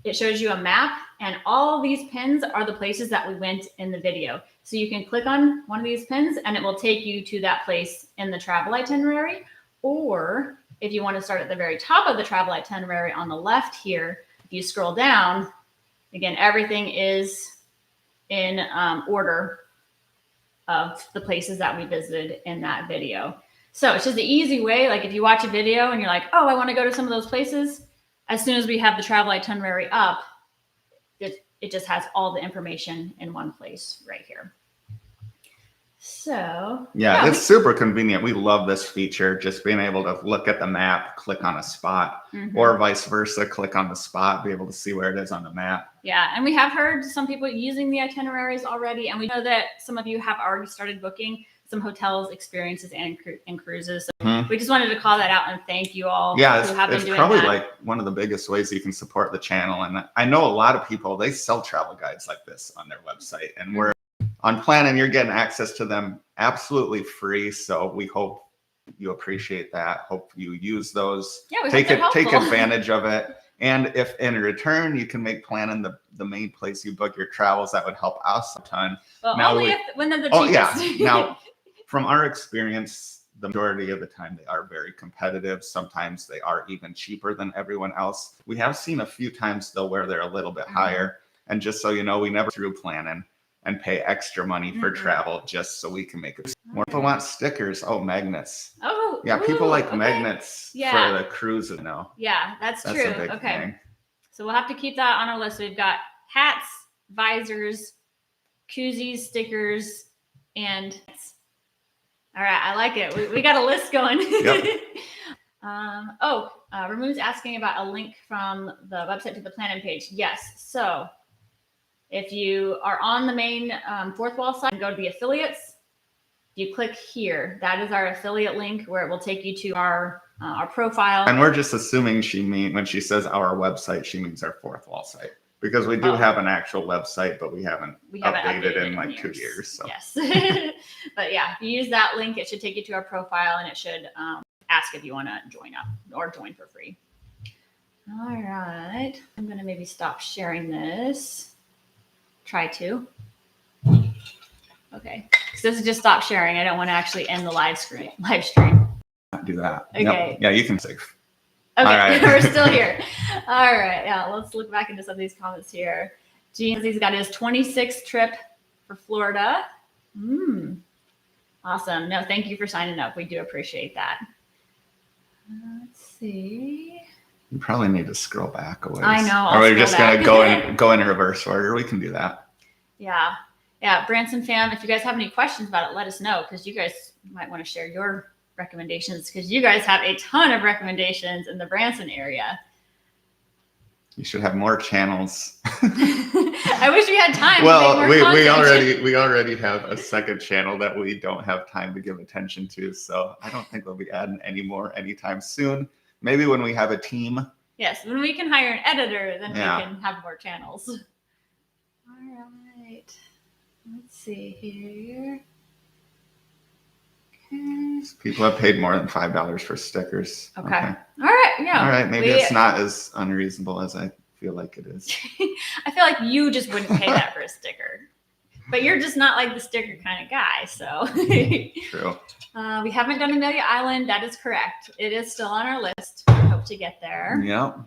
Speaker 1: It shows you a map, and all these pins are the places that we went in the video. So you can click on one of these pins and it will take you to that place in the travel itinerary. Or if you want to start at the very top of the travel itinerary on the left here, if you scroll down, again, everything is in order of the places that we visited in that video. So it's just the easy way. Like if you watch a video and you're like, oh, I want to go to some of those places. As soon as we have the travel itinerary up, it just has all the information in one place right here. So
Speaker 2: yeah, it's super convenient. We love this feature, just being able to look at the map, click on a spot, or vice versa, click on the spot, be able to see where it is on the map.
Speaker 1: Yeah, and we have heard some people using the itineraries already, and we know that some of you have already started booking some hotels, experiences, and cruises. So we just wanted to call that out and thank you all.
Speaker 2: Yeah,
Speaker 1: who have been
Speaker 2: it's
Speaker 1: doing
Speaker 2: probably
Speaker 1: that.
Speaker 2: like one of the biggest ways you can support the channel. And I know a lot of people, they sell travel guides like this on their website, and we're on Plan, and you're getting access to them absolutely free. So we hope you appreciate that. Hope you use those.
Speaker 1: Yeah,
Speaker 2: take advantage of it. And if in return you can make Planning the main place you book your travels, that would help us a ton.
Speaker 1: Well,
Speaker 2: now
Speaker 1: only when they're the cheapest.
Speaker 2: Yeah. Now, from our experience, the majority of the time they are very competitive. Sometimes they are even cheaper than everyone else. We have seen a few times though where they're a little bit higher. And just so you know, we never through Planning and pay extra money for travel just so we can make it. More people want stickers. Oh, magnets.
Speaker 1: Oh,
Speaker 2: yeah, people like magnets for the cruise.
Speaker 1: Yeah, that's true.
Speaker 2: A big thing.
Speaker 1: So we'll have to keep that on our list. We've got hats, visors, koozies, stickers, and all right, I like it. We got a list going.
Speaker 2: Yep.
Speaker 1: Ramon's asking about a link from the website to the Planning page. Yes. So if you are on the main fourth wall site and go to the affiliates, you click here. That is our affiliate link where it will take you to our profile. And
Speaker 2: we're just assuming when she says our website, she means our fourth wall site. Because we do have an actual website, but we haven't updated in like 2 years. So.
Speaker 1: Yes. But yeah, if you use that link, it should take you to our profile, and it should ask if you want to join up or join for free. All right. I'm going to maybe stop sharing this. Try to. Okay. So this is just stop sharing. I don't want to actually end the live stream.
Speaker 2: Do that.
Speaker 1: Okay.
Speaker 2: Yep. Yeah, you can save.
Speaker 1: Okay,
Speaker 2: all right.
Speaker 1: We're still here. All right, yeah, let's look back into some of these comments here. Gene, he's got his 26th trip for Florida. Awesome. No, thank you for signing up. We do appreciate that. Let's see.
Speaker 2: You probably need to scroll back a ways.
Speaker 1: I know.
Speaker 2: Or we're just going to go in reverse order. We can do that.
Speaker 1: Yeah. Yeah, Branson fam, if you guys have any questions about it, let us know, because you guys might want to share your recommendations, because you guys have a ton of recommendations in the Branson area.
Speaker 2: You should have more channels.
Speaker 1: I wish we had time.
Speaker 2: Well, to make more we already have a second channel that we don't have time to give attention to, so I don't think we'll be adding any more anytime soon. Maybe when we have a team.
Speaker 1: Yes, when we can hire an editor, then we can have more channels. All right. Let's see here.
Speaker 2: People have paid more than $5 for stickers.
Speaker 1: Okay. All right. Yeah.
Speaker 2: All right. Maybe it's not as unreasonable as I feel like it is.
Speaker 1: I feel like you just wouldn't pay that for a sticker, but you're just not like the sticker kind of guy. So
Speaker 2: true.
Speaker 1: We haven't done Amelia Island. That is correct. It is still on our list. We hope to get there.
Speaker 2: Yep.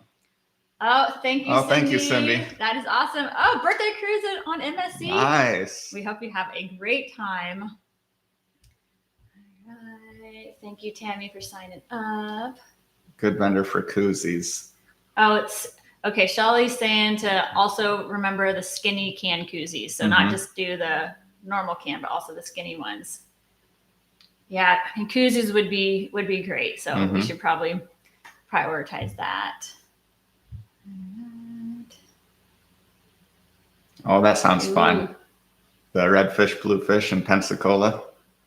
Speaker 1: Oh, thank you,
Speaker 2: Cindy.
Speaker 1: Thank you, Cindy. That is awesome. Oh, birthday cruise on MSC.
Speaker 2: Nice.
Speaker 1: We hope you have a great time. All right. Thank you, Tammy, for signing up.
Speaker 2: Good vendor for koozies.
Speaker 1: Oh, it's okay. Shelly's saying to also remember the skinny can koozies. So not just do the normal can, but also the skinny ones. Yeah, and koozies would be great. So we should probably prioritize that.
Speaker 2: Oh, that sounds fun.
Speaker 1: Ooh.
Speaker 2: The redfish, bluefish, and Pensacola.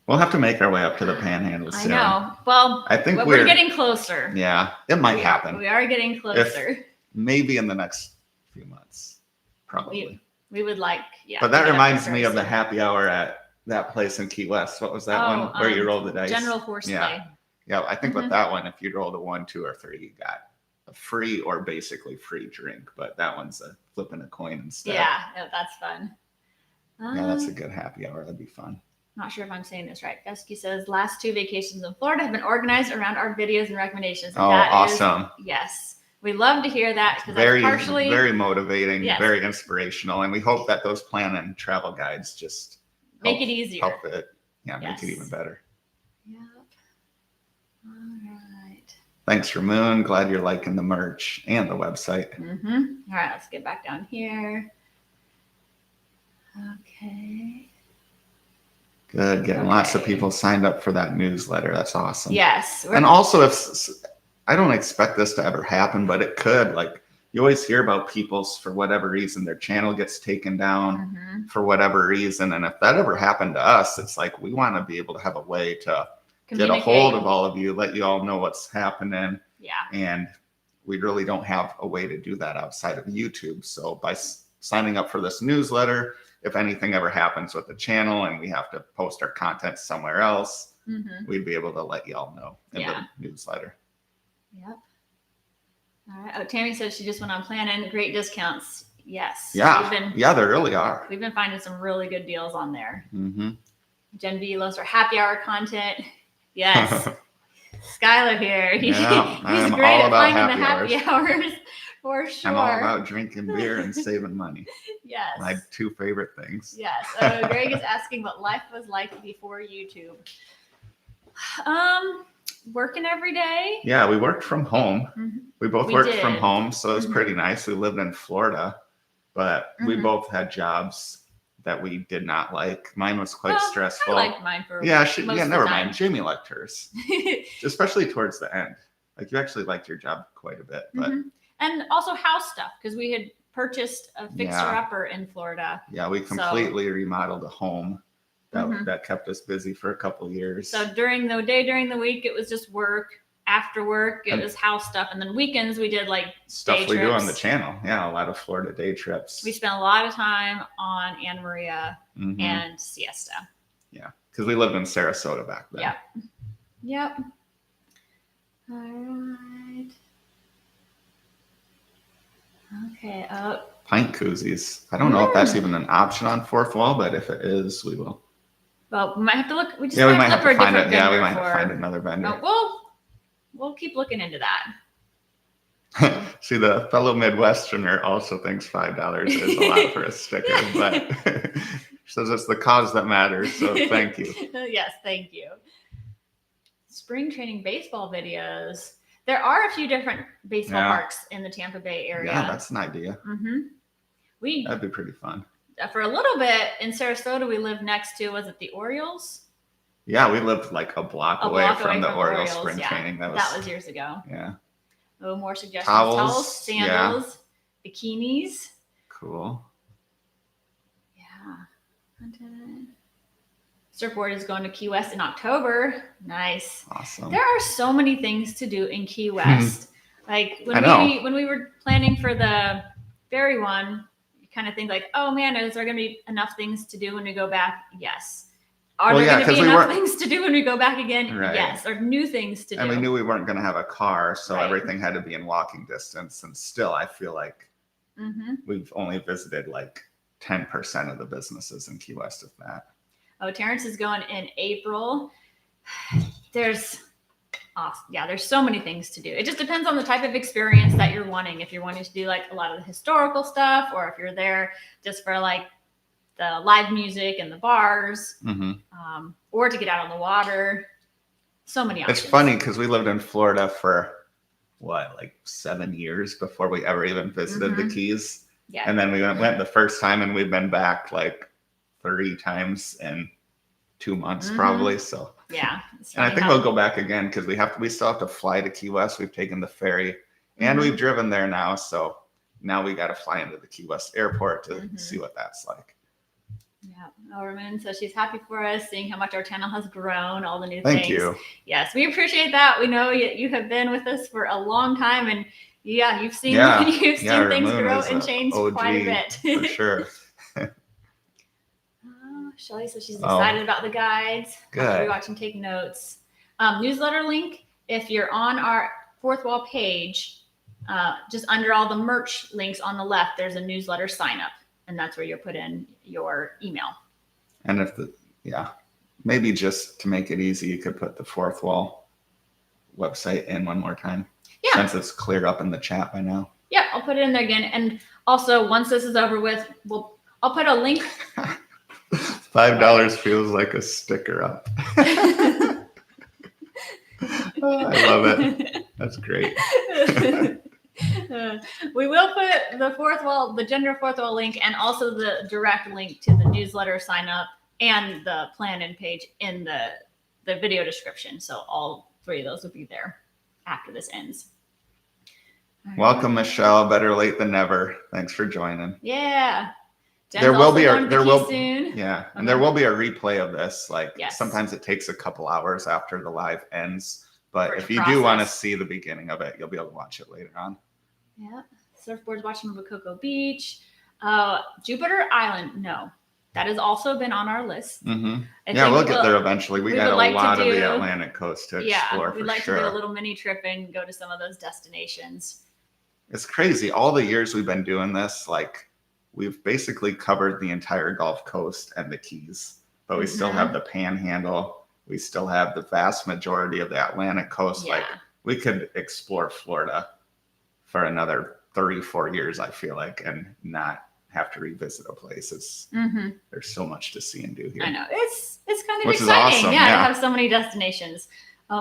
Speaker 2: We'll have to make our way up to the Panhandle
Speaker 1: I
Speaker 2: soon.
Speaker 1: know. Well,
Speaker 2: I think
Speaker 1: we're getting closer.
Speaker 2: Yeah, it might happen.
Speaker 1: We are getting closer.
Speaker 2: Maybe in the next few months, probably.
Speaker 1: We would like, yeah.
Speaker 2: But that reminds me of the happy hour at that place in Key West. What was that one where you rolled the dice?
Speaker 1: General Horseplay.
Speaker 2: Yeah, I think with that one, if you rolled a 1, 2, or 3, you got a free or basically free drink. But that one's flipping a coin instead.
Speaker 1: Yeah, that's fun.
Speaker 2: Yeah, that's a good happy hour. That'd be fun.
Speaker 1: Not sure if I'm saying this right. Gusky says last 2 vacations in Florida have been organized around our videos and recommendations. And
Speaker 2: awesome!
Speaker 1: Yes, we love to hear that because
Speaker 2: very,
Speaker 1: that's partially
Speaker 2: very motivating, very inspirational, and we hope that those plan and travel guides just
Speaker 1: make it easier.
Speaker 2: Help it, make it even better.
Speaker 1: Yep. All right.
Speaker 2: Thanks, Ramon. Glad you're liking the merch and the website.
Speaker 1: All right, let's get back down here. Okay.
Speaker 2: Good, getting lots of people signed up for that newsletter. That's awesome.
Speaker 1: Yes.
Speaker 2: And also, if I don't expect this to ever happen, but it could. Like, you always hear about people's, for whatever reason, their channel gets taken down for whatever reason. And if that ever happened to us, it's like we want to be able to have a way to get a hold of all of you, let you all know what's happening.
Speaker 1: Yeah.
Speaker 2: And we really don't have a way to do that outside of YouTube. So by signing up for this newsletter, if anything ever happens with the channel and we have to post our content somewhere else, we'd be able to let y'all know in the newsletter.
Speaker 1: Yep. All right. Oh, Tammy says she just went on planning. Great discounts. Yes.
Speaker 2: Yeah. There really are.
Speaker 1: We've been finding some really good deals on there. Gen V loves our happy hour content. Yes. Skylar here. He's great at finding the happy hours. For sure.
Speaker 2: I'm all about drinking beer and saving money.
Speaker 1: Yes.
Speaker 2: My 2 favorite things.
Speaker 1: Yes. Greg is asking what life was like before YouTube. Working every day.
Speaker 2: Yeah, we worked from home. We both worked from home, so it was pretty nice. We lived in Florida, but we both had jobs that we did not like. Mine was quite stressful.
Speaker 1: I liked mine for
Speaker 2: never mind. Jamie liked hers, especially towards the end. Like, you actually liked your job quite a bit, but.
Speaker 1: And also house stuff, because we had purchased a fixer-upper in Florida.
Speaker 2: Yeah, we completely remodeled a home that kept us busy for a couple of years.
Speaker 1: So during the week, it was just work. After work, it was house stuff. And then weekends, we did like
Speaker 2: stuff
Speaker 1: day
Speaker 2: we
Speaker 1: trips.
Speaker 2: Do on the channel. Yeah, a lot of Florida day trips.
Speaker 1: We spent a lot of time on Anna Maria and Siesta.
Speaker 2: Yeah, because we lived in Sarasota back then.
Speaker 1: Yep. All right. Okay.
Speaker 2: Pint koozies. I don't know if that's even an option on Fourth Wall, but if it is, we will.
Speaker 1: Well, we might have to look. We
Speaker 2: might have to find it. Yeah, we might have to find another vendor.
Speaker 1: We'll keep looking into that.
Speaker 2: See, the fellow Midwesterner also thinks $5 is a lot for a sticker, but says it's the cause that matters. So thank you.
Speaker 1: Yes, thank you. Spring training baseball videos. There are a few different baseball parks in the Tampa Bay area.
Speaker 2: Yeah, that's an idea. That'd be pretty fun.
Speaker 1: For a little bit in Sarasota, we lived next to, was it the Orioles?
Speaker 2: Yeah, we lived like a block away from the Orioles spring training. That was
Speaker 1: years ago.
Speaker 2: Yeah.
Speaker 1: Oh, more suggestions.
Speaker 2: Towels,
Speaker 1: sandals, bikinis.
Speaker 2: Cool.
Speaker 1: Yeah. Surfboard is going to Key West in October. Nice.
Speaker 2: Awesome.
Speaker 1: There are so many things to do in Key West. Like when we were planning for the ferry one, you kind of think like, oh man, is there going to be enough things to do when we go back? Yes. Are there going to be enough things to do when we go back again?
Speaker 2: Right.
Speaker 1: Yes. Or new things to do.
Speaker 2: And we knew we weren't going to have a car, so everything had to be in walking distance. And still, I feel like we've only visited like 10% of the businesses in Key West, if that.
Speaker 1: Oh, Terrence is going in April. There's so many things to do. It just depends on the type of experience that you're wanting. If you're wanting to do like a lot of the historical stuff, or if you're there just for like the live music and the bars, or to get out on the water. So many options.
Speaker 2: It's funny because we lived in Florida for like 7 years before we ever even visited the Keys.
Speaker 1: Yeah.
Speaker 2: And then we went the first time, and we've been back like 30 times in 2 months probably. So
Speaker 1: yeah.
Speaker 2: And I think we'll go back again because we still have to fly to Key West. We've taken the ferry and we've driven there now. So now we got to fly into the Key West airport to
Speaker 1: Mhm.
Speaker 2: see what that's like.
Speaker 1: Yeah, Overman says she's happy for us, seeing how much our channel has grown, all the new
Speaker 2: Thank
Speaker 1: things.
Speaker 2: you.
Speaker 1: Yes, we appreciate that. We know you have been with us for a long time, and yeah, you've seen things
Speaker 2: Ramon
Speaker 1: grow
Speaker 2: is
Speaker 1: and
Speaker 2: a
Speaker 1: change
Speaker 2: OG
Speaker 1: quite a bit.
Speaker 2: for sure.
Speaker 1: Shelly says she's
Speaker 2: Oh.
Speaker 1: excited about the guides.
Speaker 2: Good.
Speaker 1: Rewatch and take notes. Newsletter link. If you're on our Fourth Wall page, just under all the merch links on the left, there's a newsletter sign up, and that's where you'll put in your email.
Speaker 2: And if maybe just to make it easy, you could put the Fourth Wall website in one more time.
Speaker 1: Yeah.
Speaker 2: Since it's cleared up in the chat by now.
Speaker 1: Yeah, I'll put it in there again. And also, once this is over with, I'll put a link.
Speaker 2: $5 feels like a sticker up. I love it. That's great.
Speaker 1: We will put the gender Fourth Wall link and also the direct link to the newsletter sign up and the plan and page in the video description. So all three of those will be there after this ends. All
Speaker 2: Welcome,
Speaker 1: right.
Speaker 2: Michelle. Better late than never. Thanks for joining.
Speaker 1: Yeah. Jen's
Speaker 2: There will be
Speaker 1: soon.
Speaker 2: Yeah, and there will be a replay of this. Like
Speaker 1: Yes.
Speaker 2: sometimes it takes a couple hours after the live ends, but
Speaker 1: For it
Speaker 2: if
Speaker 1: to
Speaker 2: you do want to
Speaker 1: process.
Speaker 2: see the beginning of it, you'll be able to watch it later on.
Speaker 1: Yeah. Surfboards watching over Cocoa Beach. Jupiter Island. No, that has also been on our list.
Speaker 2: Mm-hmm.
Speaker 1: I
Speaker 2: Yeah,
Speaker 1: think
Speaker 2: we'll get there eventually. We got a
Speaker 1: would like
Speaker 2: lot
Speaker 1: to
Speaker 2: of the
Speaker 1: do-
Speaker 2: Atlantic coast to explore
Speaker 1: we'd
Speaker 2: for
Speaker 1: like
Speaker 2: sure.
Speaker 1: to do a little mini trip and go to some of those destinations.
Speaker 2: It's crazy. All the years we've been doing this, like we've basically covered the entire Gulf Coast and the Keys, but we still
Speaker 1: Mhm.
Speaker 2: have the Panhandle. We still have the vast majority of the Atlantic coast.
Speaker 1: Yeah.
Speaker 2: Like we could explore Florida for another 34 years, I feel like, and not have to revisit a place. There's so much to see and do here.
Speaker 1: I know. It's kind of
Speaker 2: Which is
Speaker 1: exciting.
Speaker 2: awesome,
Speaker 1: To
Speaker 2: yeah.
Speaker 1: have so many destinations.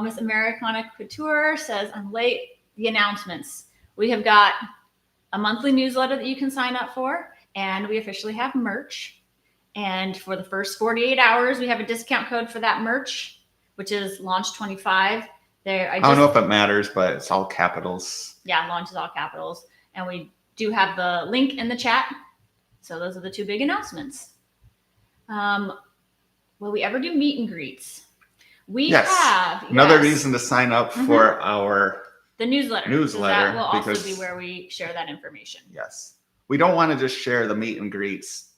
Speaker 1: Miss Americana Couture says, I'm late. The announcements. We have got a monthly newsletter that you can sign up for, and we officially have merch. And for the first 48 hours, we have a discount code for that merch, which is Launch25.
Speaker 2: I don't know if it matters, but it's all capitals.
Speaker 1: Yeah, Launch is all capitals. And we do have the link in the chat. So those are the two big announcements. Will we ever do meet and greets? We have.
Speaker 2: Another
Speaker 1: yes.
Speaker 2: reason to sign up for our
Speaker 1: the newsletter.
Speaker 2: Newsletter,
Speaker 1: That will also
Speaker 2: because-
Speaker 1: be where we share that information.
Speaker 2: Yes. We don't want to just share the meet and greets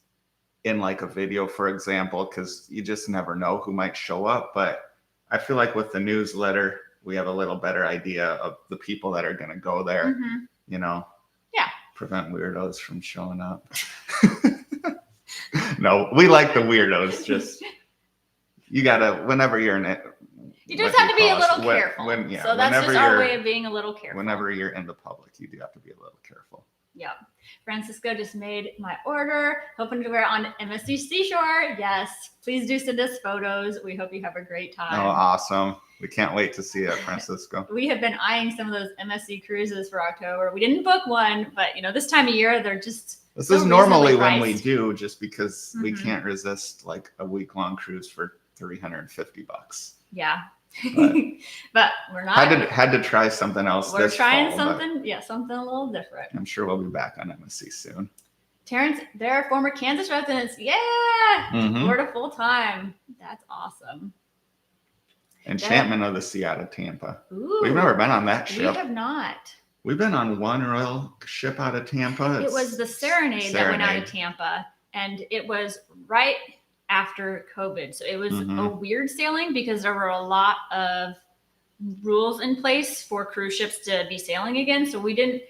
Speaker 2: in like a video, for example, because you just never know who might show up. But I feel like with the newsletter, we have a little better idea of the people that are going to go there,
Speaker 1: Mhm.
Speaker 2: you know?
Speaker 1: Yeah.
Speaker 2: Prevent weirdos from showing up. No, we like the weirdos. Just, you got to, whenever you're in it.
Speaker 1: You just have to be a little careful.
Speaker 2: Yeah,
Speaker 1: so that's
Speaker 2: whenever
Speaker 1: just our
Speaker 2: you're-
Speaker 1: way of being a little careful.
Speaker 2: Whenever you're in the public, you do have to be a little careful.
Speaker 1: Yep. Francisco just made my order, hoping to wear on MSC Seashore. Yes, please do send us photos. We hope you have a great time.
Speaker 2: Oh, awesome. We can't wait to see it, Francisco.
Speaker 1: We have been eyeing some of those MSC cruises for October. We didn't book one, but this time of year, they're just
Speaker 2: This
Speaker 1: so
Speaker 2: is normally when we
Speaker 1: priced.
Speaker 2: do, just because we
Speaker 1: Mhm.
Speaker 2: can't resist like a week-long cruise for $350.
Speaker 1: Yeah.
Speaker 2: But-
Speaker 1: But we're not.
Speaker 2: Had to try something else.
Speaker 1: We're
Speaker 2: this
Speaker 1: trying
Speaker 2: fall, but
Speaker 1: something. Yeah, something a little different.
Speaker 2: I'm sure we'll be back on MSC soon.
Speaker 1: Terrence, they're former Kansas residents. Yeah.
Speaker 2: Mhm.
Speaker 1: Florida full time. That's awesome.
Speaker 2: Enchantment of the Sea out of Tampa.
Speaker 1: Ooh.
Speaker 2: We've never been on that
Speaker 1: We
Speaker 2: ship.
Speaker 1: have not.
Speaker 2: We've been on one royal ship out of Tampa.
Speaker 1: It was the Serenade that went out of
Speaker 2: Serenade.
Speaker 1: Tampa, and it was right after COVID. So it was a
Speaker 2: Mhm.
Speaker 1: weird sailing because there were a lot of rules in place for cruise ships to be sailing again. So we didn't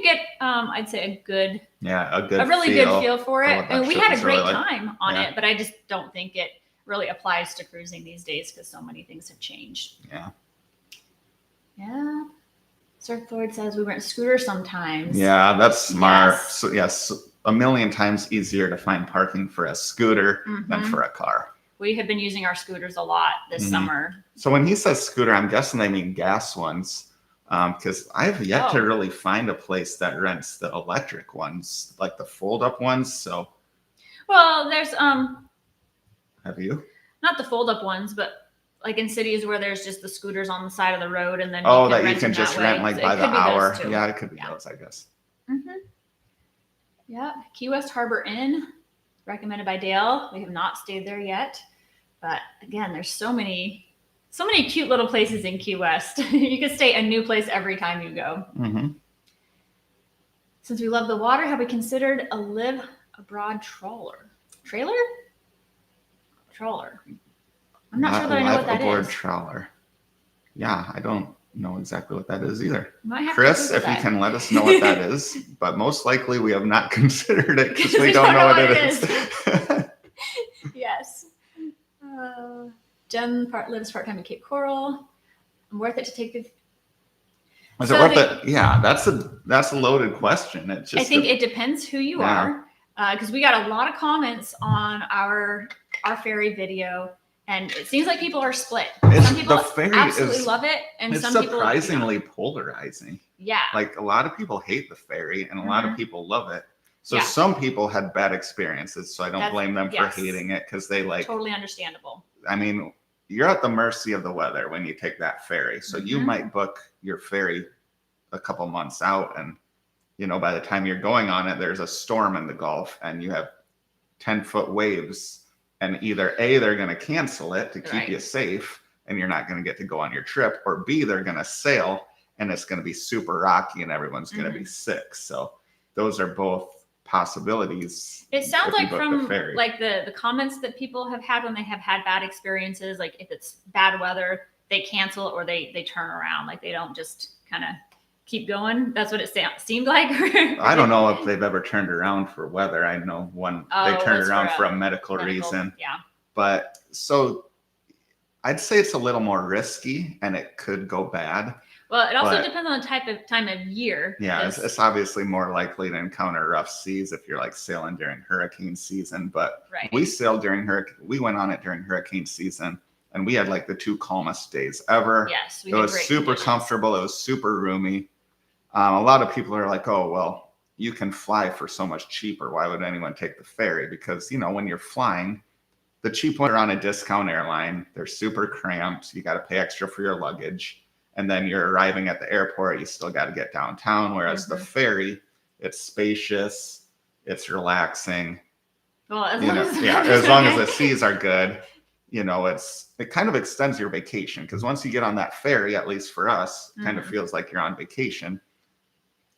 Speaker 1: get I'd say a really good feel for it.
Speaker 2: what that
Speaker 1: And we
Speaker 2: ship
Speaker 1: had a
Speaker 2: was
Speaker 1: great
Speaker 2: really like.
Speaker 1: time on
Speaker 2: Yeah.
Speaker 1: it, but I just don't think it really applies to cruising these days because so many things have changed.
Speaker 2: Yeah.
Speaker 1: Yeah. Surf Lord says we rent scooters sometimes.
Speaker 2: Yeah, that's smart.
Speaker 1: Yes.
Speaker 2: So yes, a million times easier to find parking for a scooter than
Speaker 1: Mhm.
Speaker 2: for a car.
Speaker 1: We have been using our scooters a lot this
Speaker 2: Mhm.
Speaker 1: summer.
Speaker 2: So when he says scooter, I'm guessing they mean gas ones, because I've yet to
Speaker 1: Oh.
Speaker 2: really find a place that rents the electric ones, like the fold-up ones. So
Speaker 1: Well, there's
Speaker 2: have you?
Speaker 1: not the fold up ones, but like in cities where there's just the scooters on the side of the road and then
Speaker 2: Oh,
Speaker 1: you
Speaker 2: that you
Speaker 1: rent
Speaker 2: can
Speaker 1: them
Speaker 2: just
Speaker 1: that
Speaker 2: rent
Speaker 1: way.
Speaker 2: like
Speaker 1: So
Speaker 2: by
Speaker 1: it
Speaker 2: the
Speaker 1: could be those
Speaker 2: hour.
Speaker 1: two.
Speaker 2: Yeah, it could be
Speaker 1: Yeah.
Speaker 2: those, I guess.
Speaker 1: Mhm. Yeah, Key West Harbor Inn, recommended by Dale. We have not stayed there yet, but again, there's so many cute little places in Key West. You could stay a new place every time you go.
Speaker 2: Mm-hmm.
Speaker 1: Since we love the water, have we considered a live abroad trawler? Trailer? Trawler. I'm not sure that I know what that
Speaker 2: Live aboard
Speaker 1: is.
Speaker 2: trawler. Yeah, I don't know exactly what that is either.
Speaker 1: Might have to
Speaker 2: Chris,
Speaker 1: Google
Speaker 2: if you
Speaker 1: that.
Speaker 2: can let us know what that is, but most likely we have not considered it because we don't know what it is.
Speaker 1: Yes. Jen lives part-time in Cape Coral. I'm worth it to take the.
Speaker 2: Is
Speaker 1: So
Speaker 2: it worth
Speaker 1: the-
Speaker 2: it? Yeah, that's a loaded question. It just
Speaker 1: I think it depends who you
Speaker 2: Yeah.
Speaker 1: are, because we got a lot of comments on our ferry video, and it seems like people are split. Some people
Speaker 2: the ferry
Speaker 1: absolutely
Speaker 2: is
Speaker 1: love it, and
Speaker 2: it's
Speaker 1: some people
Speaker 2: surprisingly polarizing.
Speaker 1: yeah.
Speaker 2: Like a lot of people hate the ferry and a lot of people love it. So
Speaker 1: Yeah.
Speaker 2: some people had bad experiences, so I don't blame them for
Speaker 1: yes.
Speaker 2: hating it because they like
Speaker 1: Totally understandable.
Speaker 2: I mean, you're at the mercy of the weather when you take that ferry. So you might book your ferry a couple months out, and by the time you're going on it, there's a storm in the Gulf and you have 10-foot waves, and either A, they're going to cancel it to keep
Speaker 1: Right.
Speaker 2: you safe and you're not going to get to go on your trip, or B, they're going to sail and it's going to be super rocky and everyone's going to be sick. So those are both possibilities.
Speaker 1: It sounds
Speaker 2: if you
Speaker 1: like
Speaker 2: book
Speaker 1: from
Speaker 2: the ferry.
Speaker 1: like the comments that people have had when they have had bad experiences, like if it's bad weather, they cancel or they turn around. Like they don't just kind of keep going. That's what it seemed like.
Speaker 2: I don't know if they've ever turned around for weather. I know one they turned around for a medical reason.
Speaker 1: Yeah.
Speaker 2: But so I'd say it's a little more risky and it could go bad.
Speaker 1: Well, it also depends on the time of year.
Speaker 2: Yeah, it's obviously more likely to encounter rough seas if you're like sailing during hurricane season. But we sailed we went on it during hurricane season, and we had like the 2 calmest days ever.
Speaker 1: Yes,
Speaker 2: it was super comfortable. It was super roomy. A lot of people are like, oh, well, you can fly for so much cheaper. Why would anyone take the ferry? Because, when you're flying, the cheap ones are on a discount airline. They're super cramped. You got to pay extra for your luggage. And then you're arriving at the airport, you still got to get downtown. Whereas the ferry, it's spacious, it's relaxing.
Speaker 1: Well, as
Speaker 2: long as the seas are good, it kind of extends your vacation. Because once you get on that ferry, at least for us, it kind of feels like you're on vacation.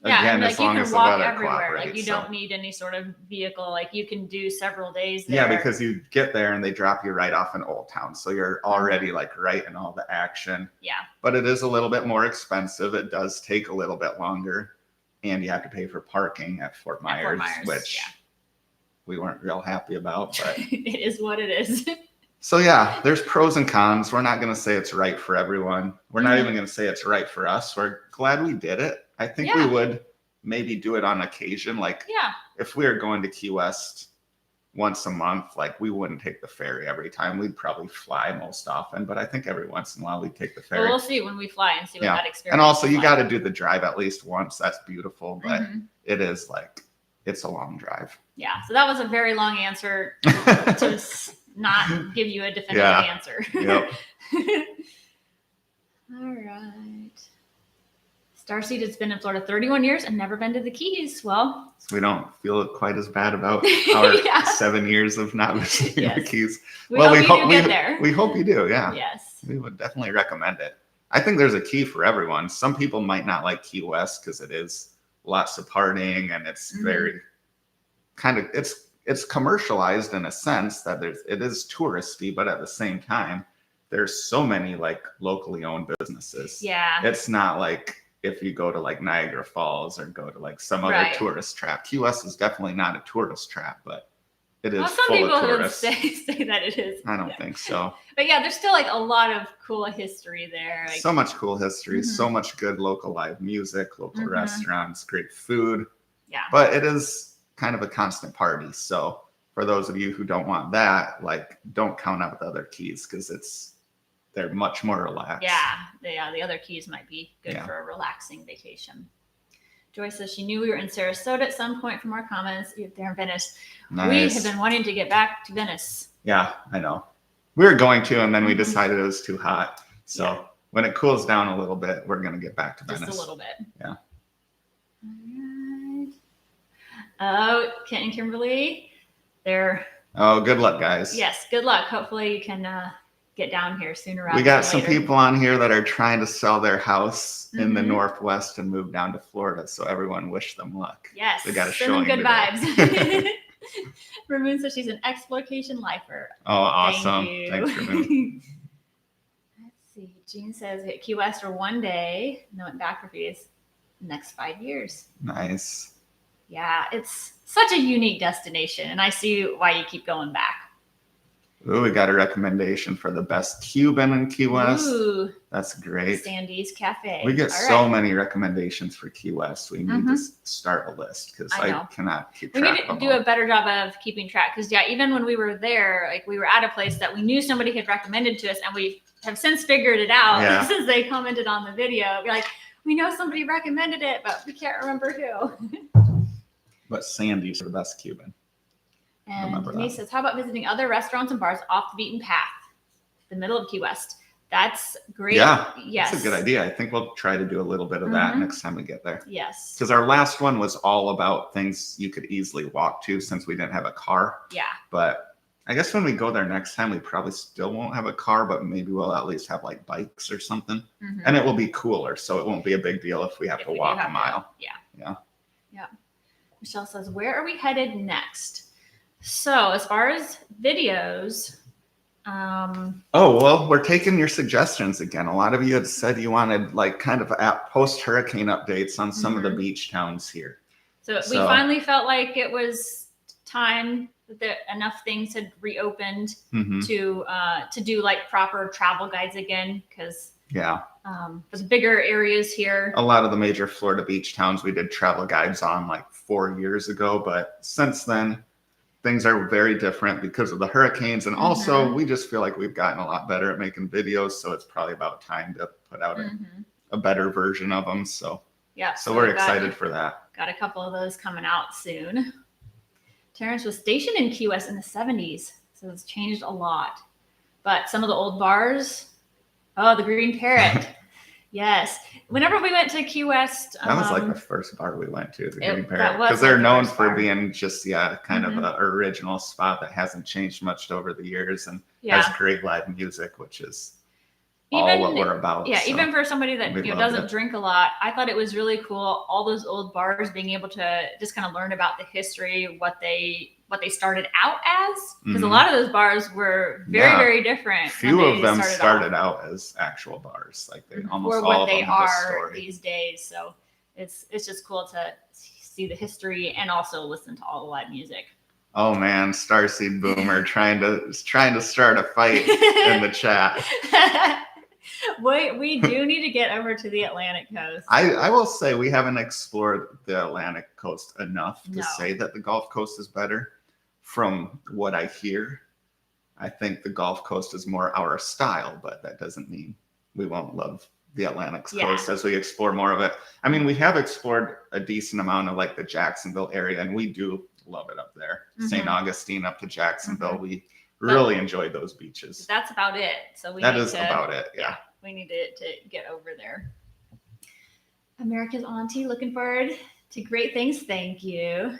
Speaker 1: Yeah,
Speaker 2: Again,
Speaker 1: and
Speaker 2: as long
Speaker 1: you
Speaker 2: as
Speaker 1: can
Speaker 2: the
Speaker 1: walk
Speaker 2: weather
Speaker 1: everywhere.
Speaker 2: cooperates.
Speaker 1: Like you don't need any sort of vehicle. Like you can do several days there.
Speaker 2: Yeah, because you get there and they drop you right off in Old Town. So you're already like right in all the action.
Speaker 1: Yeah.
Speaker 2: But it is a little bit more expensive. It does take a little bit longer. And you have to pay for parking at Fort Myers, which we weren't real happy about. But
Speaker 1: it is what it is.
Speaker 2: So yeah, there's pros and cons. We're not going to say it's right for everyone. We're not even going to say it's right for us. We're glad we did it. I think we would maybe do it on occasion. Like if we were going to Key West once a month, like we wouldn't take the ferry every time. We'd probably fly most often, but I think every once in a while we'd take the ferry.
Speaker 1: Well, we'll see when we fly and see what that experience
Speaker 2: And also
Speaker 1: is
Speaker 2: you got to do the drive at least once. That's beautiful, but it is like, it's a long drive.
Speaker 1: Yeah. So that was a very long answer to not give you a definitive answer.
Speaker 2: Yep.
Speaker 1: All right. Starseed has been in Florida 31 years and never been to the Keys. Well,
Speaker 2: so we don't feel quite as bad about our 7 years of not visiting the Keys.
Speaker 1: We hope you get there.
Speaker 2: We hope you do. Yeah.
Speaker 1: Yes.
Speaker 2: We would definitely recommend it. I think there's a key for everyone. Some people might not like Key West because it is lots of partying and it's very kind of, it's commercialized in a sense that it is touristy, but at the same time, there's so many like locally owned businesses.
Speaker 1: Yeah.
Speaker 2: It's not like if you go to like Niagara Falls or go to like some other tourist trap. Key West is definitely not a tourist trap, but it is full of tourists.
Speaker 1: Some people would say that it is.
Speaker 2: I don't think so.
Speaker 1: But yeah, there's still like a lot of cool history there. Like,
Speaker 2: so much cool history, so much good local live music, local restaurants, great food.
Speaker 1: Yeah.
Speaker 2: But it is kind of a constant party. So for those of you who don't want that, like don't count out the other keys because they're much more relaxed.
Speaker 1: Yeah, the other keys might be good for a relaxing vacation. Joyce says she knew we were in Sarasota at some point from our comments. You're there in Venice.
Speaker 2: Nice.
Speaker 1: We have been wanting to get back to Venice.
Speaker 2: Yeah, I know. We were going to, and then we decided it was too hot. So when it cools down a little bit, we're going to get back to Venice.
Speaker 1: Just a little bit.
Speaker 2: Yeah.
Speaker 1: All Oh, Kent and Kimberly, they're
Speaker 2: Oh, good luck, guys.
Speaker 1: yes. Good luck. Hopefully, you can get down here sooner rather
Speaker 2: We got
Speaker 1: than
Speaker 2: some
Speaker 1: later.
Speaker 2: people on here that are trying to sell their house in the
Speaker 1: Mhm.
Speaker 2: Northwest and move down to Florida. So everyone wish them luck.
Speaker 1: Yes,
Speaker 2: We got a
Speaker 1: send them
Speaker 2: showing
Speaker 1: good
Speaker 2: today.
Speaker 1: vibes. Ramoon says she's an Exploration lifer.
Speaker 2: Oh, awesome.
Speaker 1: Thank you.
Speaker 2: Thanks, Ramoon.
Speaker 1: Let's see. Jean says hit Key West for one day, and then went back for a few days. Next 5 years.
Speaker 2: Nice.
Speaker 1: Yeah, it's such a unique destination, and I see why you keep going back.
Speaker 2: Ooh, we got a recommendation for the best Cuban in Key West.
Speaker 1: Ooh,
Speaker 2: That's great.
Speaker 1: Sandy's Cafe.
Speaker 2: We get
Speaker 1: All
Speaker 2: so
Speaker 1: right.
Speaker 2: many recommendations for Key West. We need to start a list because
Speaker 1: I
Speaker 2: I
Speaker 1: know.
Speaker 2: cannot keep
Speaker 1: We
Speaker 2: track
Speaker 1: need
Speaker 2: of
Speaker 1: to
Speaker 2: them
Speaker 1: do
Speaker 2: all.
Speaker 1: a better job of keeping track because, yeah, even when we were there, like we were at a place that we knew somebody had recommended to us, and we have since figured it out
Speaker 2: Yeah.
Speaker 1: since they commented on the video. We're like, we know somebody recommended it, but we can't remember who.
Speaker 2: But Sandy's the best Cuban.
Speaker 1: And
Speaker 2: Remember
Speaker 1: Denise
Speaker 2: that.
Speaker 1: says, how about visiting other restaurants and bars off the beaten path, the middle of Key West? That's great.
Speaker 2: Yeah,
Speaker 1: Yes.
Speaker 2: that's a good idea. I think we'll try to do a little bit of that next time we get there.
Speaker 1: Yes.
Speaker 2: Because our last one was all about things you could easily walk to since we didn't have a car.
Speaker 1: Yeah.
Speaker 2: But I guess when we go there next time, we probably still won't have a car, but maybe we'll at least have like bikes or something.
Speaker 1: Mhm.
Speaker 2: And it will be cooler, so it won't be a big deal if we have
Speaker 1: If
Speaker 2: to
Speaker 1: we do
Speaker 2: walk
Speaker 1: have
Speaker 2: a
Speaker 1: to.
Speaker 2: mile.
Speaker 1: Yeah.
Speaker 2: Yeah.
Speaker 1: Yeah. Michelle says, where are we headed next? So as far as videos,
Speaker 2: Oh, well, we're taking your suggestions again. A lot of you had said you wanted like kind of post-hurricane updates on some of the beach towns here.
Speaker 1: So we finally felt like it was time that enough things had reopened to do like proper travel guides again, because there's bigger areas here.
Speaker 2: A lot of the major Florida beach towns we did travel guides on like 4 years ago, but since then things are very different because of the hurricanes, and also we just feel like we've gotten a lot better at making videos, so it's probably about time to put out a better version of them. So
Speaker 1: yeah,
Speaker 2: so we're excited for that.
Speaker 1: Got a couple of those coming out soon. Terrence was stationed in Key West in the 70s, so it's changed a lot. But some of the old bars, the Green Parrot. Yes. Whenever we went to Key West.
Speaker 2: That was like the first bar we went to, the Green Parrot.
Speaker 1: Because
Speaker 2: they're known for being just, kind of an original spot that hasn't changed much over the years and has great live music, which is all what we're about.
Speaker 1: Yeah,
Speaker 2: so
Speaker 1: even for somebody that doesn't drink a lot, I thought it was really cool. All those old bars, being able to just kind of learn about the history, what they started out as, because a lot of those bars were very, very different.
Speaker 2: Few of them started out as actual bars, like they almost all of them have a story
Speaker 1: these days. So it's just cool to see the history and also listen to all the live music.
Speaker 2: Oh man, Starseed Boomer trying to start a fight in the chat.
Speaker 1: We do need to get over to the Atlantic coast.
Speaker 2: I will say we haven't explored the Atlantic coast enough to say that the Gulf Coast is better. From what I hear, I think the Gulf Coast is more our style, but that doesn't mean we won't love the Atlantic coast as we explore more of it. I mean, we have explored a decent amount of like the Jacksonville area, and we do love it up there. St. Augustine up to Jacksonville. We really enjoyed those beaches.
Speaker 1: That's about it. So
Speaker 2: that is about it. Yeah.
Speaker 1: We need to get over there. America's Auntie, looking forward to great things. Thank you.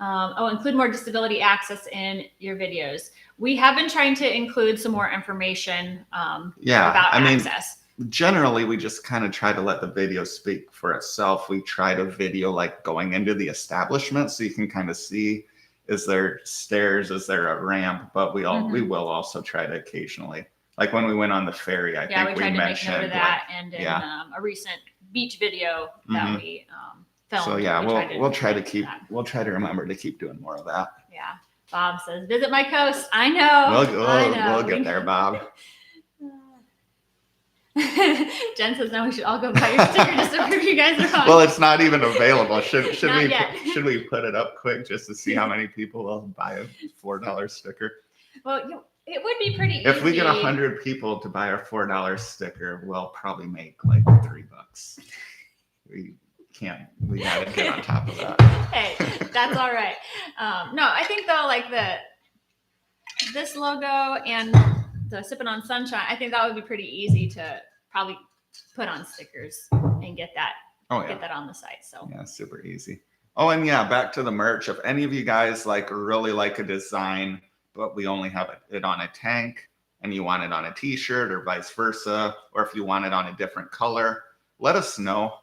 Speaker 1: Include more disability access in your videos. We have been trying to include some more information about access.
Speaker 2: Generally, we just kind of try to let the video speak for itself. We try to video like going into the establishment so you can kind of see, is there stairs, is there a ramp? But we will also try to occasionally, like when we went on the ferry, I think we mentioned
Speaker 1: make note of that, and in a recent beach video that we filmed.
Speaker 2: So we'll try to remember to keep doing more of that.
Speaker 1: Yeah. Bob says, visit my coast. I know.
Speaker 2: We'll get there, Bob.
Speaker 1: Jen says, no, we should all go buy your sticker just to prove you guys are on.
Speaker 2: Well, it's not even available. Should we put it up quick just to see how many people will buy a $4 sticker?
Speaker 1: Well, it would be pretty easy.
Speaker 2: If we get 100 people to buy our $4 sticker, we'll probably make like $3. We gotta get on top of that.
Speaker 1: Hey, that's all right. No, I think though, like this logo and the Sipping on Sunshine, I think that would be pretty easy to probably put on stickers and get that on the site. So
Speaker 2: yeah, super easy. Oh, and yeah, back to the merch. If any of you guys like really like a design, but we only have it on a tank and you want it on a t-shirt or vice versa, or if you want it on a different color, let us know.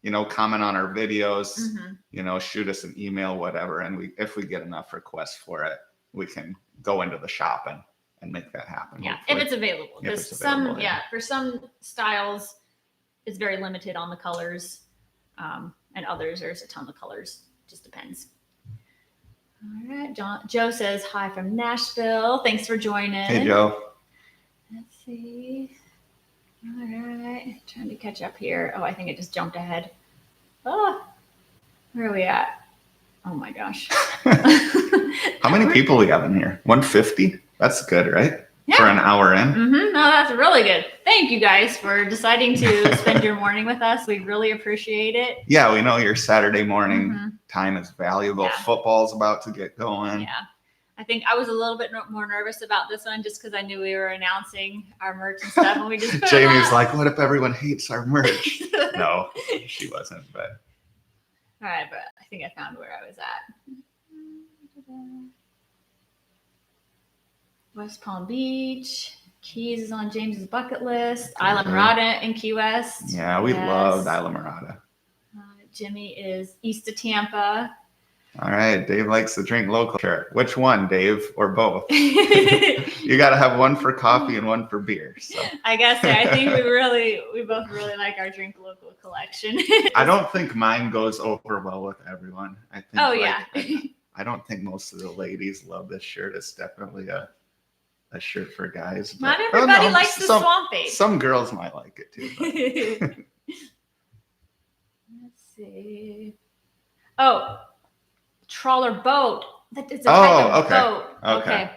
Speaker 2: You know, comment on our videos, you know, shoot us an email, whatever. And if we get enough requests for it, we can go into the shop and make that happen.
Speaker 1: Yeah,
Speaker 2: hopefully.
Speaker 1: if it's available. Because for some styles, it's very limited on the colors. And others, there's a ton of colors. Just depends. All right. Joe says hi from Nashville. Thanks for joining.
Speaker 2: Hey, Joe.
Speaker 1: Let's see. All right. Trying to catch up here. Oh, I think it just jumped ahead. Oh, where are we at? Oh my gosh.
Speaker 2: How many people we have in here? 150? That's good, right?
Speaker 1: Yeah.
Speaker 2: For an hour in.
Speaker 1: No, that's really good. Thank you guys for deciding to spend your morning with us. We really appreciate it.
Speaker 2: Yeah, we know your Saturday morning time is valuable.
Speaker 1: Yeah.
Speaker 2: Football's about to get going.
Speaker 1: Yeah. I think I was a little bit more nervous about this one just because I knew we were announcing our merch and stuff. And we just
Speaker 2: Jamie's like, what if everyone hates our merch? No, she wasn't. But
Speaker 1: all right, but I think I found where I was at. West Palm Beach. Keys is on James's bucket list. Isla Mirada in Key West.
Speaker 2: Yeah, we loved Isla Mirada.
Speaker 1: Jimmy is east of Tampa.
Speaker 2: All right, Dave likes to drink local. Sure. Which one, Dave, or both? You got to have one for coffee and one for beer. So.
Speaker 1: I guess I think we both really like our drink local collection.
Speaker 2: I don't think mine goes over well with everyone. I think.
Speaker 1: Yeah.
Speaker 2: I don't think most of the ladies love this shirt. It's definitely a shirt for guys. But,
Speaker 1: not everybody likes the swamp bait.
Speaker 2: Some girls might like it too.
Speaker 1: Let's see. Oh, trawler boat. That is a type of boat. Okay.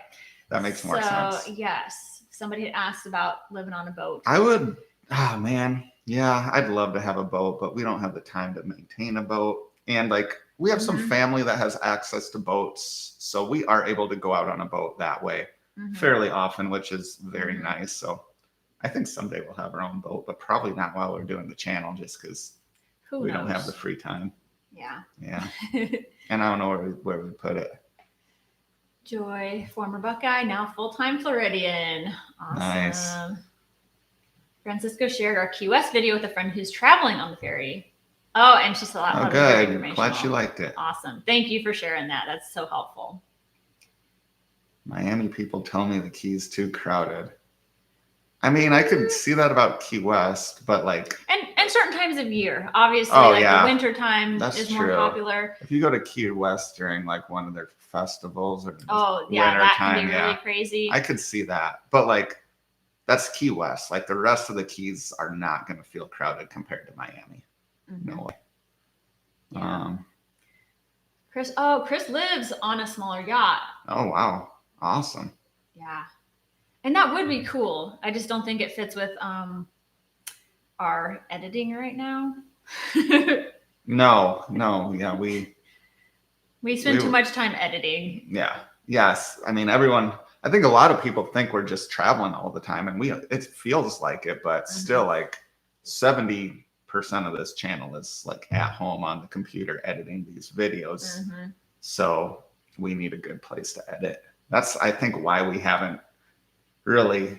Speaker 2: That makes more sense.
Speaker 1: Yes. Somebody had asked about living on a boat.
Speaker 2: I would, man. Yeah, I'd love to have a boat, but we don't have the time to maintain a boat. And like, we have some family that has access to boats. So we are able to go out on a boat that way fairly often, which is very nice. So I think someday we'll have our own boat, but probably not while we're doing the channel just because we don't have the free time.
Speaker 1: Yeah.
Speaker 2: Yeah. And I don't know where we put it.
Speaker 1: Joy, former Buckeye, now full-time Floridian. Awesome.
Speaker 2: Nice.
Speaker 1: Francisco shared our Key West video with a friend who's traveling on the ferry. Oh, and she saw a lot of
Speaker 2: good. Glad she liked it.
Speaker 1: Awesome. Thank you for sharing that. That's so helpful.
Speaker 2: Miami people tell me the Key's too crowded. I mean, I could see that about Key West, but like...
Speaker 1: And certain times of year. Obviously, the winter time is more popular.
Speaker 2: If you go to Key West during like one of their festivals or winter
Speaker 1: that
Speaker 2: time,
Speaker 1: can be really crazy.
Speaker 2: I could see that. But like, that's Key West. Like the rest of the Keys are not going to feel crowded compared to Miami. No way.
Speaker 1: Yeah. Chris lives on a smaller yacht.
Speaker 2: Oh, wow. Awesome.
Speaker 1: Yeah. And that would be cool. I just don't think it fits with our editing right now.
Speaker 2: No. Yeah, we
Speaker 1: spend too much time editing.
Speaker 2: Yeah. Yes. I mean, I think a lot of people think we're just traveling all the time, and it feels like it, but still like 70% of this channel is like at home on the computer editing these videos. So we need a good place to edit. That's, I think, why we haven't really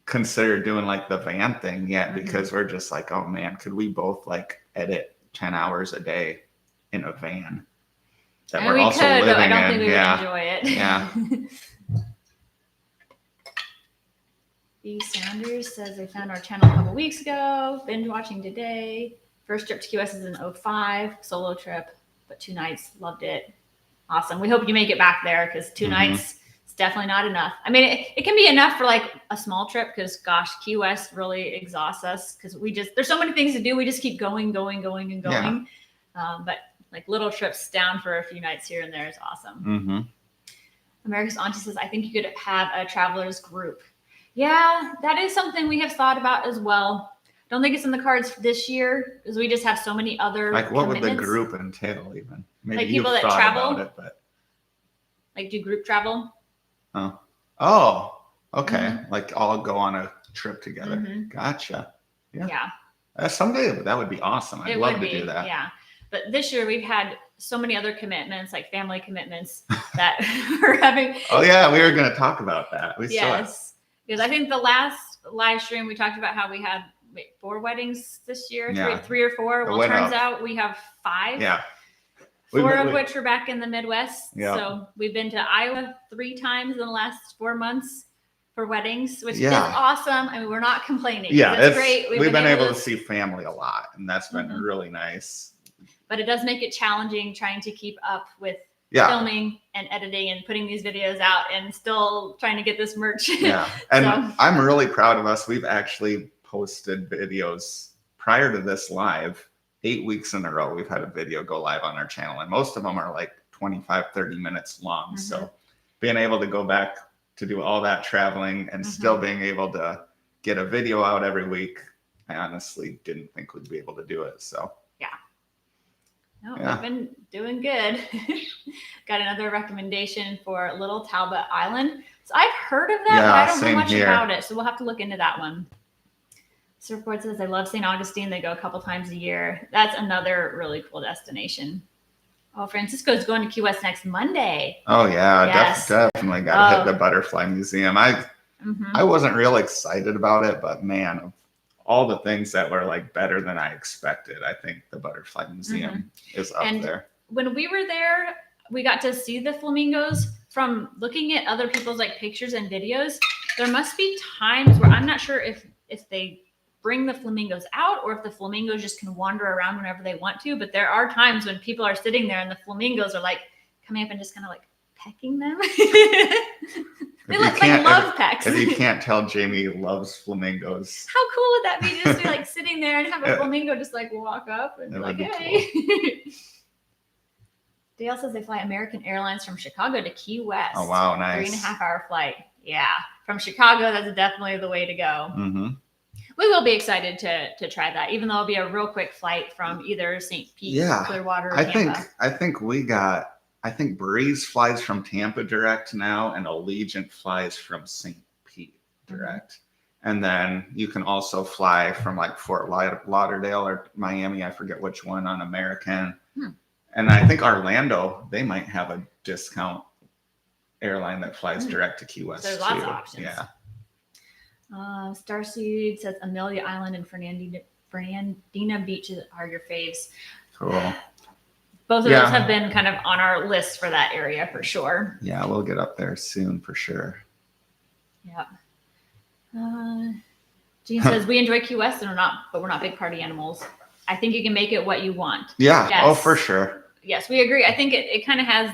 Speaker 2: considered doing like the van thing yet, because we're just like, oh man, could we both like edit 10 hours a day in a van that
Speaker 1: we're also living in? I don't think we would enjoy it.
Speaker 2: Yeah.
Speaker 1: B. Sanders says they found our channel a couple weeks ago. Binge watching today. First trip to QS is in 05. Solo trip, but 2 nights. Loved it. Awesome. We hope you make it back there because 2 nights is definitely not enough. I mean, it can be enough for like a small trip because gosh, Key West really exhausts us because there's so many things to do. We just keep going. Yeah. But like little trips down for a few nights here and there is awesome. America's Auntie says, I think you could have a travelers group. Yeah, that is something we have thought about as well. Don't think it's in the cards this year because we just have so many other
Speaker 2: like what would the group entail even? Maybe
Speaker 1: like people that travel about it, but like do group travel.
Speaker 2: Oh, okay. Like all go on a trip together. Gotcha. Yeah. Someday that would be awesome. I'd love to do that.
Speaker 1: Yeah. But this year we've had so many other commitments, like family commitments, that we're having.
Speaker 2: Oh yeah, we were going to talk about that.
Speaker 1: Yes, because I think the last live stream we talked about how we had 4 weddings this year,
Speaker 2: Yeah.
Speaker 1: three or 4. Well, it turns out we have 5.
Speaker 2: Yeah.
Speaker 1: 4 of which are back in the Midwest.
Speaker 2: Yeah.
Speaker 1: So we've been to Iowa 3 times in the last 4 months for weddings, which is awesome. I mean, we're not complaining.
Speaker 2: Yeah,
Speaker 1: it's great.
Speaker 2: We've been able to see family a lot, and that's been really nice.
Speaker 1: But it does make it challenging trying to keep up with filming and editing and putting these videos out and still trying to get this merch.
Speaker 2: Yeah. And I'm really proud of us. We've actually posted videos prior to this live 8 weeks in a row. We've had a video go live on our channel, and most of them are like 25, 30 minutes long. So being able to go back to do all that traveling and still being able to get a video out every week, I honestly didn't think we'd be able to do it. So
Speaker 1: we've been doing good. Got another recommendation for Little Talbot Island. So I've heard of that, but I don't know much about it. So we'll have to look into that one. Surfboard says, I love St. Augustine. They go a couple times a year. That's another really cool destination. Oh, Francisco's going to Key West next Monday.
Speaker 2: Oh, yeah. Yes. Definitely got to hit the Butterfly Museum. I wasn't real excited about it, but man, all the things that were like better than I expected. I think the Butterfly Museum is up there.
Speaker 1: When we were there, we got to see the flamingos. From looking at other people's like pictures and videos, there must be times where I'm not sure if they bring the flamingos out or if the flamingos just can wander around whenever they want to. But there are times when people are sitting there and the flamingos are like coming up and just kind of like pecking them. They look like love pecks.
Speaker 2: If you can't tell, Jamie loves flamingos.
Speaker 1: How cool would that be, just to like sitting there and have a flamingo just like walk up and be like, hey. Cool. Dale says they fly American Airlines from Chicago to Key West.
Speaker 2: Oh, wow, nice.
Speaker 1: 3.5-hour flight. Yeah. From Chicago, that's definitely the way to go. We will be excited to try that, even though it'll be a real quick flight from either St. Pete, Clearwater, or Tampa.
Speaker 2: I think Breeze flies from Tampa direct now, and Allegiant flies from St. Pete direct. And then you can also fly from like Fort Lauderdale or Miami. I forget which one on American. And I think Orlando, they might have a discount airline that flies direct to Key West.
Speaker 1: There's lots of options.
Speaker 2: Yeah.
Speaker 1: Starseed says Amelia Island and Fernandina Beach are your faves.
Speaker 2: Cool.
Speaker 1: Both of those have been kind of on our list for that area for sure.
Speaker 2: Yeah, we'll get up there soon for sure.
Speaker 1: Yeah. Jean says we enjoy Key West but we're not big party animals. I think you can make it what you want.
Speaker 2: Yeah. Yes. Oh, for sure.
Speaker 1: Yes, we agree. I think it kind of has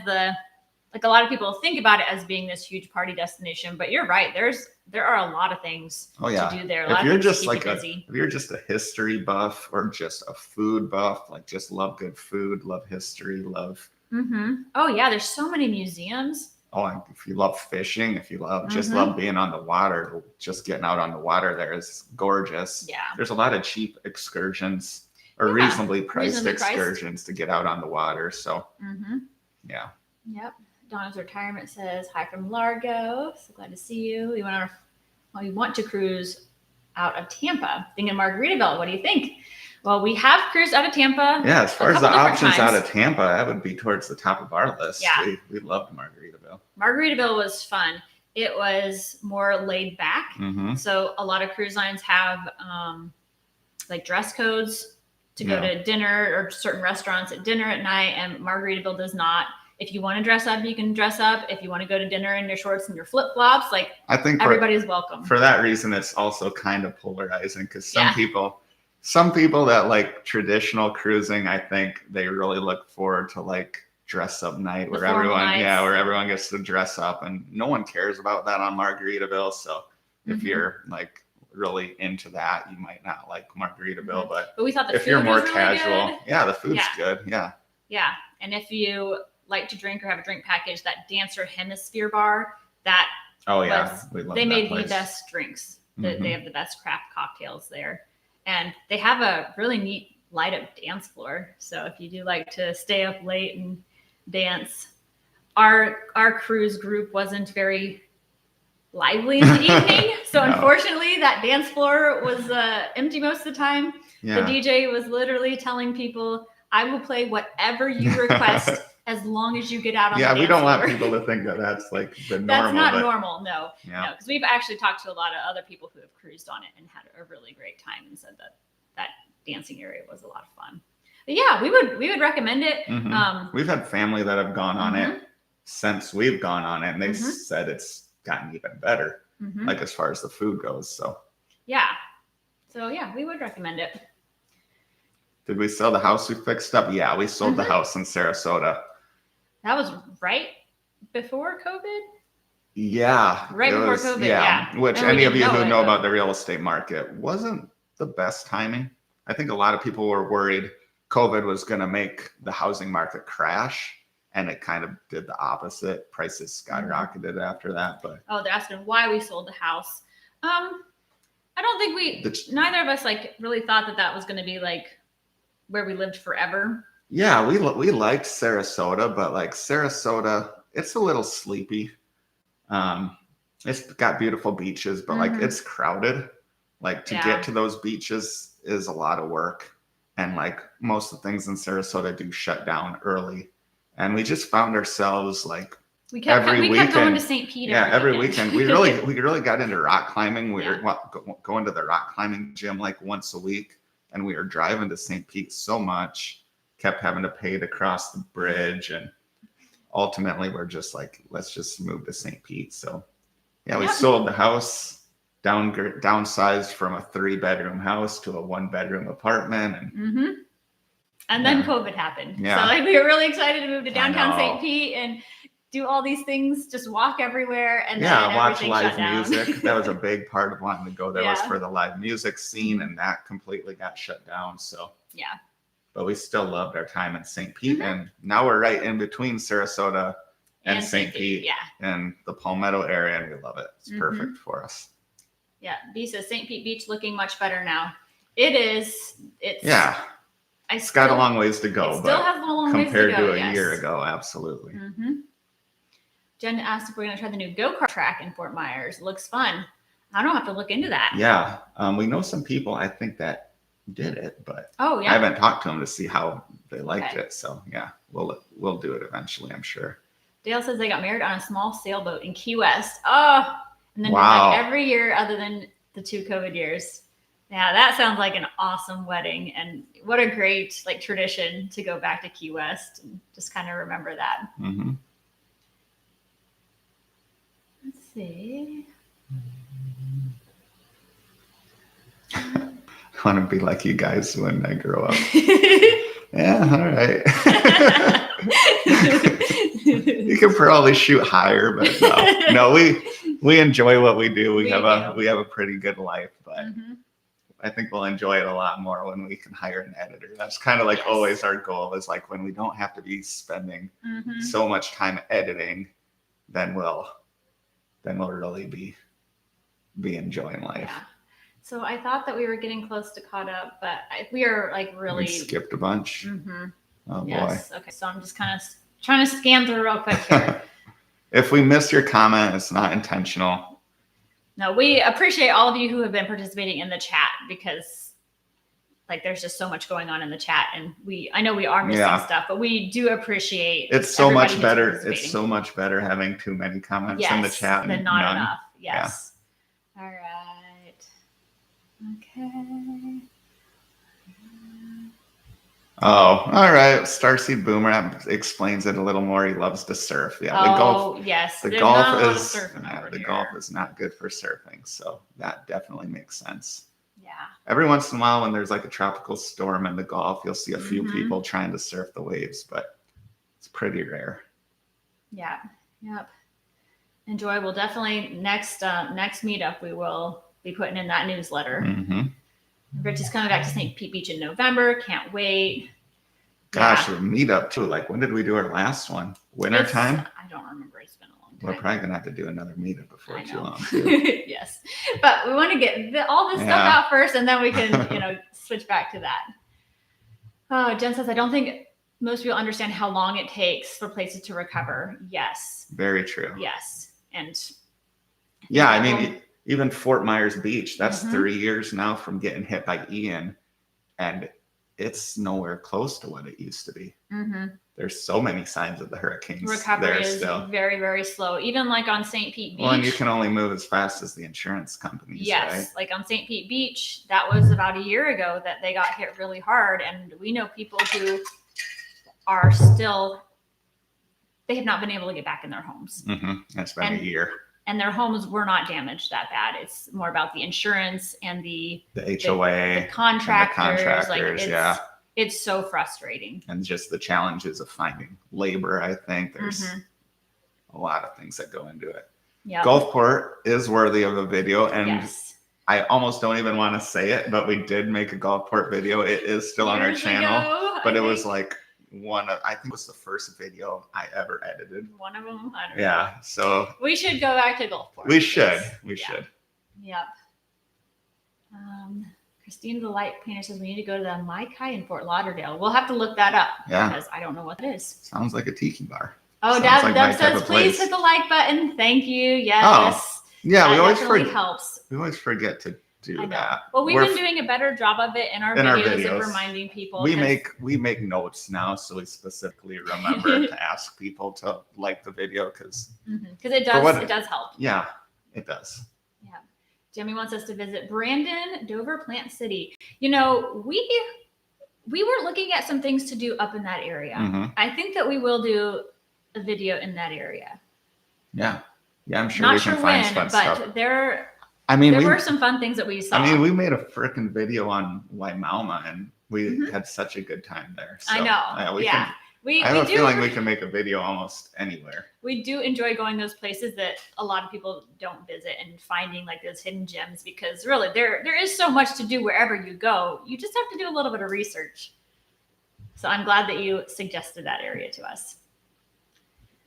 Speaker 1: like a lot of people think about it as being this huge party destination, but you're right. There are a lot of things to do there.
Speaker 2: If you're just if you're just a history buff or just a food buff, like just love good food, love history, love.
Speaker 1: Oh yeah, there's so many museums.
Speaker 2: Oh, and if you love fishing, if you love just love being on the water, just getting out on the water there is gorgeous. Yeah. There's a lot of cheap excursions or reasonably priced excursions to get out on the water. So yeah. Yep.
Speaker 1: Donna's retirement says, hi from Largo. So glad to see you. We want to cruise out of Tampa. Thinking Margaritaville. What do you think? Well, we have cruised out of Tampa.
Speaker 2: Yeah, as far as the options out of Tampa, that would be towards the top of our list. Yeah. We loved Margaritaville.
Speaker 1: Margaritaville was fun. It was more laid back. So a lot of cruise lines have like dress codes to go to dinner or certain restaurants at dinner at night, and Margaritaville does not. If you want to dress up, you can dress up. If you want to go to dinner in your shorts and your flip-flops, like I think everybody's welcome.
Speaker 2: For that reason, it's also kind of polarizing because some people that like traditional cruising, I think they really look forward to like dress up night where everyone gets to dress up, and no one cares about that on Margaritaville. So if you're like really into that, you might not like Margaritaville, but
Speaker 1: we thought
Speaker 2: if you're more casual, the food's good. Yeah.
Speaker 1: Yeah. And if you like to drink or have a drink package, that Dancer Hemisphere bar, they made the best drinks. They have the best craft cocktails there, and they have a really neat light up dance floor. So if you do like to stay up late and dance, our cruise group wasn't very lively in the evening, so unfortunately that dance floor was empty most of the time. The DJ was literally telling people, I will play whatever you request as long as you get out on the dance
Speaker 2: we don't
Speaker 1: floor.
Speaker 2: want people to think that that's like the normal.
Speaker 1: That's not normal, no.
Speaker 2: Yeah.
Speaker 1: No, because we've actually talked to a lot of other people who have cruised on it and had a really great time and said that that dancing area was a lot of fun. But yeah, we would recommend it.
Speaker 2: We've had family that have gone on it since we've gone on it, and they said it's gotten even better, like as far as the food goes. So
Speaker 1: yeah, we would recommend it.
Speaker 2: Did we sell the house we fixed up? Yeah, we sold the house in Sarasota.
Speaker 1: That was right before COVID?
Speaker 2: Yeah.
Speaker 1: Right before COVID, yeah.
Speaker 2: Which any of you who know about the real estate market wasn't the best timing. I think a lot of people were worried COVID was going to make the housing market crash, and it kind of did the opposite. Prices skyrocketed after that. But
Speaker 1: they're asking why we sold the house. I don't think neither of us like really thought that was going to be like where we lived forever.
Speaker 2: Yeah, we liked Sarasota, but like Sarasota, it's a little sleepy. It's got beautiful beaches, but like it's crowded. Like to get to those beaches is a lot of work. And like most of the things in Sarasota do shut down early. And we just found ourselves like we kept going to St. Pete. Yeah, every weekend. We really got into rock climbing. We were going to the rock climbing gym like once a week. And we were driving to St. Pete so much, kept having to pay to cross the bridge. And ultimately, we're just like, let's just move to St. Pete. So, yeah, we sold the house, downsized from a 3-bedroom house to a 1-bedroom apartment.
Speaker 1: And then COVID happened. Yeah. So, like, we were really excited to move to downtown St. Pete and do all these things, just walk everywhere, and then
Speaker 2: watch live music. That was a big part of wanting to go there was for the live music scene, and that completely got shut down. So but we still loved our time in St. Pete, and now we're right in between Sarasota and St. Pete, and the Palmetto area, and we love it. It's perfect for us.
Speaker 1: Yeah, B says St. Pete Beach looking much better now. It is.
Speaker 2: It's got a long ways to go,
Speaker 1: it still has a long ways to go,
Speaker 2: compared to a year ago, absolutely.
Speaker 1: Jen asked if we're going to try the new go-kart track in Fort Myers. It looks fun. I don't have to look into that.
Speaker 2: Yeah. We know some people, I think, that did it, but
Speaker 1: I
Speaker 2: haven't talked to them to see how they liked it. So, yeah, we'll do it eventually, I'm sure.
Speaker 1: Dale says they got married on a small sailboat in Key West. Oh, and then like every year other than the 2 COVID years. Yeah, that sounds like an awesome wedding. And what a great like tradition to go back to Key West and just kind of remember that. Let's see.
Speaker 2: I want to be like you guys when I grow up. Yeah, all right. You can probably shoot higher, but no, we enjoy what we do. We have a pretty good life, but I think we'll enjoy it a lot more when we can hire an editor. That's kind of like always our goal is like when we don't have to be spending so much time editing, then we'll really be enjoying life.
Speaker 1: Yeah. So I thought that we were getting close to caught up, but we are like really
Speaker 2: skipped a bunch. Oh boy.
Speaker 1: Okay. So I'm just kind of trying to scan through real quick here.
Speaker 2: If we missed your comment, it's not intentional.
Speaker 1: No, we appreciate all of you who have been participating in the chat because like there's just so much going on in the chat, and I know we are missing stuff, but we do appreciate
Speaker 2: it's so much better. It's so much better having too many comments in the chat
Speaker 1: than not enough. Yes. Yeah. All right. Okay.
Speaker 2: Oh, all right. Starseed Boomer explains it a little more. He loves to surf. Yeah, the golf.
Speaker 1: Yes,
Speaker 2: the golf is golf is not good for surfing, so that definitely makes sense.
Speaker 1: Yeah.
Speaker 2: Every once in a while, when there's like a tropical storm in the Gulf, you'll see a few people trying to surf the waves, but it's pretty rare.
Speaker 1: Yeah. Yep. Enjoy. We'll definitely next meetup we will be putting in that newsletter. Rich is coming back to St. Pete Beach in November. Can't wait.
Speaker 2: Gosh, the meetup too. Like, when did we do our last one? Winter time?
Speaker 1: I don't remember. It's been a long time.
Speaker 2: We're probably gonna have to do another meetup before too long.
Speaker 1: Yes, but we want to get all this stuff out first, and then we can, switch back to that. Oh, Jen says, I don't think most people understand how long it takes for places to recover. Yes.
Speaker 2: Very true.
Speaker 1: Yes, and
Speaker 2: I mean. Even Fort Myers Beach, that's 3 years now from getting hit by Ian. And it's nowhere close to what it used to be.
Speaker 1: Mm-hmm.
Speaker 2: There's so many signs of the hurricanes
Speaker 1: Recovery
Speaker 2: there
Speaker 1: is
Speaker 2: still.
Speaker 1: very, very slow. Even like on St. Pete Beach.
Speaker 2: Well, and you can only move as fast as the insurance companies,
Speaker 1: yes,
Speaker 2: right?
Speaker 1: like on St. Pete Beach, that was about a year ago that they got hit really hard. And we know people who are still, they have not been able to get back in their homes.
Speaker 2: Mm-hmm. It's been a year.
Speaker 1: And their homes were not damaged that bad. It's more about the insurance and the
Speaker 2: HOA,
Speaker 1: the contractors. Like
Speaker 2: yeah.
Speaker 1: It's so frustrating.
Speaker 2: And just the challenges of finding labor, I think. There's a lot of things that go into it.
Speaker 1: Yep.
Speaker 2: Gulfport is worthy of a video. And
Speaker 1: yes.
Speaker 2: I almost don't even want to say it, but we did make a Gulfport video. It is still on our channel. But it was like I think it was the first video I ever edited.
Speaker 1: One of them? I don't know.
Speaker 2: Yeah. So
Speaker 1: we should go back to Gulfport.
Speaker 2: We should. We should.
Speaker 1: Yep. Christina the Light Painter says we need to go to the Mai Kai in Fort Lauderdale. We'll have to look that up because I don't know what that is.
Speaker 2: Sounds like a tiki bar.
Speaker 1: Oh, Deb says please hit the like button. Thank you. Yes.
Speaker 2: Oh, yeah,
Speaker 1: we always helps.
Speaker 2: We always forget to do that.
Speaker 1: Well, we've been doing a better job of it in our videos of reminding people.
Speaker 2: We make notes now, so we specifically remember to ask people to like the video because
Speaker 1: it does help.
Speaker 2: Yeah, it does.
Speaker 1: Yeah. Jimmy wants us to visit Brandon, Dover, Plant City. You know, we were looking at some things to do up in that area. I think that we will do a video in that area.
Speaker 2: Yeah. Yeah, I'm sure we can find fun stuff.
Speaker 1: But there
Speaker 2: we
Speaker 1: were some fun things that we saw.
Speaker 2: I mean, we made a freaking video on Waimauma and we had such a good time there. So,
Speaker 1: I know. I have a
Speaker 2: feeling we can make a video almost anywhere.
Speaker 1: We do enjoy going those places that a lot of people don't visit and finding like those hidden gems because really there is so much to do wherever you go. You just have to do a little bit of research. So I'm glad that you suggested that area to us.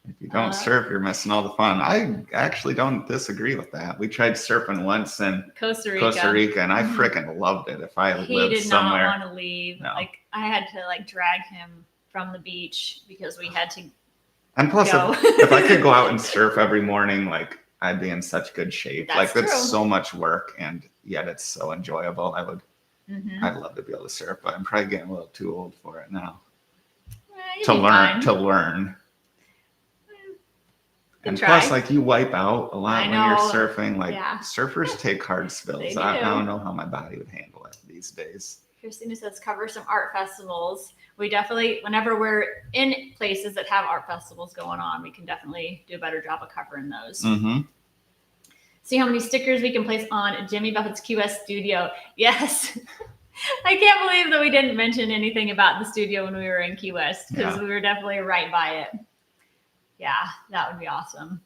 Speaker 2: If you don't surf, you're missing all the fun. I actually don't disagree with that. We tried surfing once in Costa Rica, and I freaking loved it. If I lived somewhere,
Speaker 1: not want to leave. No. Like I had to like drag him from the beach because we had to.
Speaker 2: And plus, if I could go out and surf every morning, like I'd be in such good shape. That's so much work, and yet it's so enjoyable. I'd love to be able to surf, but I'm probably getting a little too old for it now. To learn. And plus, like you wipe out a lot when you're surfing. Like surfers take hard spills. I don't know how my body would handle it these days.
Speaker 1: Christina says cover some art festivals. We definitely, whenever we're in places that have art festivals going on, we can definitely do a better job of covering those. See how many stickers we can place on Jimmy Buffett's QS studio. Yes. I can't believe that we didn't mention anything about the studio when we were in Key West because we were definitely right by it. Yeah, that would be awesome.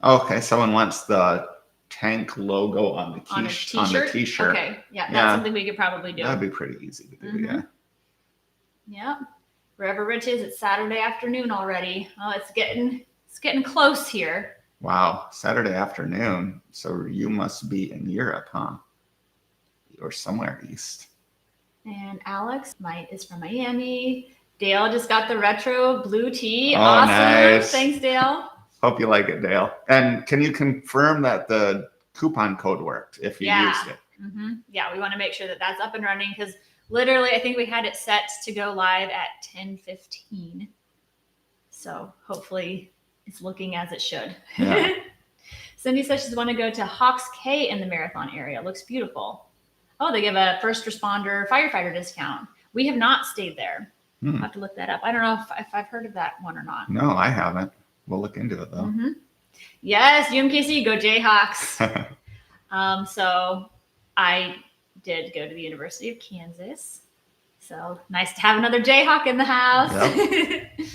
Speaker 2: Okay, someone wants the tank logo on the t-shirt.
Speaker 1: Okay, that's something we could probably do.
Speaker 2: That'd be pretty easy to do,
Speaker 1: Yep. Wherever Rich is, it's Saturday afternoon already. Oh, it's getting close here.
Speaker 2: Wow, Saturday afternoon. So you must be in Europe, huh? Or somewhere east.
Speaker 1: And Alex is from Miami. Dale just got the retro blue tee.
Speaker 2: Oh,
Speaker 1: awesome.
Speaker 2: Nice.
Speaker 1: Thanks, Dale.
Speaker 2: Hope you like it, Dale. And can you confirm that the coupon code worked if you used it?
Speaker 1: Yeah, we want to make sure that that's up and running because literally I think we had it set to go live at 10:15. So hopefully it's looking as it should. Yeah. Cindy says she's want to go to Hawks Cay in the Marathon area. It looks beautiful. Oh, they give a first responder firefighter discount. We have not stayed there. I'll have to look that up. I don't know if I've heard of that one or not.
Speaker 2: No, I haven't. We'll look into it though.
Speaker 1: Yes, UMKC, go Jayhawks. So I did go to the University of Kansas. So nice to have another Jayhawk in the house. Yep.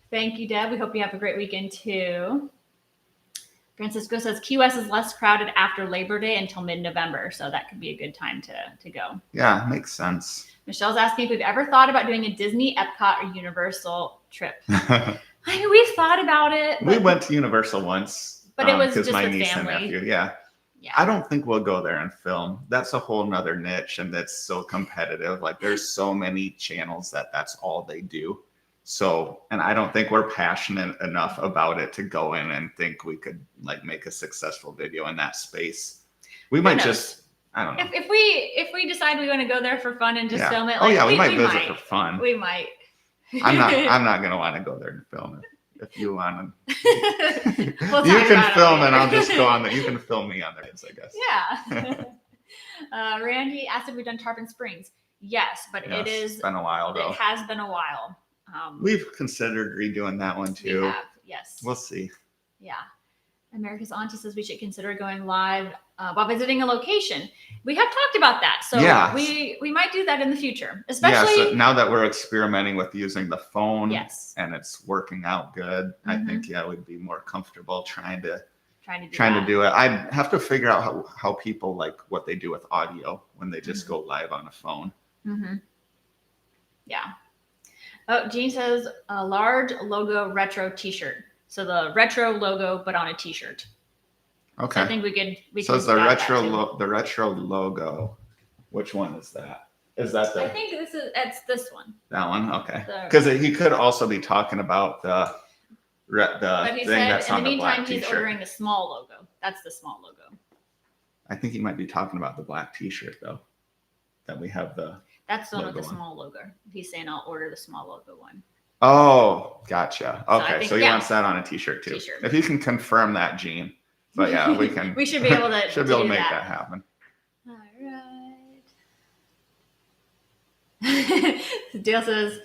Speaker 1: Thank you, Deb. We hope you have a great weekend too. Francisco says Key West is less crowded after Labor Day until mid-November. So that could be a good time to go.
Speaker 2: Yeah, makes sense.
Speaker 1: Michelle's asking if we've ever thought about doing a Disney, Epcot, or Universal trip. I mean, we've thought about it.
Speaker 2: We went to Universal once.
Speaker 1: But it was just
Speaker 2: my
Speaker 1: with
Speaker 2: niece
Speaker 1: family.
Speaker 2: And nephew. Yeah. I don't think we'll go there and film. That's a whole nother niche and that's so competitive. Like there's so many channels that's all they do. So, and I don't think we're passionate enough about it to go in and think we could like make a successful video in that space. We might just I don't know.
Speaker 1: If we decide we want to go there for fun and just
Speaker 2: Yeah.
Speaker 1: film it,
Speaker 2: Oh
Speaker 1: like,
Speaker 2: yeah, we might visit for fun.
Speaker 1: We might.
Speaker 2: I'm not gonna want to go there and film it. If you want to,
Speaker 1: We'll
Speaker 2: you
Speaker 1: talk
Speaker 2: can
Speaker 1: about it
Speaker 2: film
Speaker 1: later.
Speaker 2: and I'll just go on the. You can film me on the kids, I guess.
Speaker 1: Yeah. Randy asked if we've done Tarpon Springs. Yes, but
Speaker 2: Yes,
Speaker 1: it's
Speaker 2: been a while though.
Speaker 1: It has been a while.
Speaker 2: We've considered redoing that one too.
Speaker 1: We have, yes.
Speaker 2: We'll see.
Speaker 1: Yeah. America's Auntie says we should consider going live while visiting a location. We have talked about that, so
Speaker 2: yeah,
Speaker 1: we might do that in the future. Especially
Speaker 2: so now that we're experimenting with using the phone,
Speaker 1: yes,
Speaker 2: and it's working out good. I think we'd be more comfortable trying to do it. I'd have to figure out how people like what they do with audio when they just go live on a phone.
Speaker 1: Yeah. Oh, Jean says a large logo retro T-shirt. So the retro logo, but on a T-shirt.
Speaker 2: Okay.
Speaker 1: So I think we could.
Speaker 2: So it's the retro logo. Which one is that? Is that the?
Speaker 1: I think it's this one.
Speaker 2: That one, okay. Because he could also be talking about the
Speaker 1: But he
Speaker 2: thing
Speaker 1: said
Speaker 2: that's
Speaker 1: in
Speaker 2: on
Speaker 1: the
Speaker 2: the black
Speaker 1: meantime he's
Speaker 2: T-shirt.
Speaker 1: ordering the small logo. That's the small logo.
Speaker 2: I think he might be talking about the black T-shirt though. That we have the.
Speaker 1: That's the one with the small logo. He's saying I'll order the small logo one.
Speaker 2: Oh, gotcha. Okay, so he
Speaker 1: yeah.
Speaker 2: wants that on a T-shirt too.
Speaker 1: T-shirt.
Speaker 2: If you can confirm that, Gene. But yeah, we can.
Speaker 1: We should be able to.
Speaker 2: Make that happen.
Speaker 1: All right. Dale says,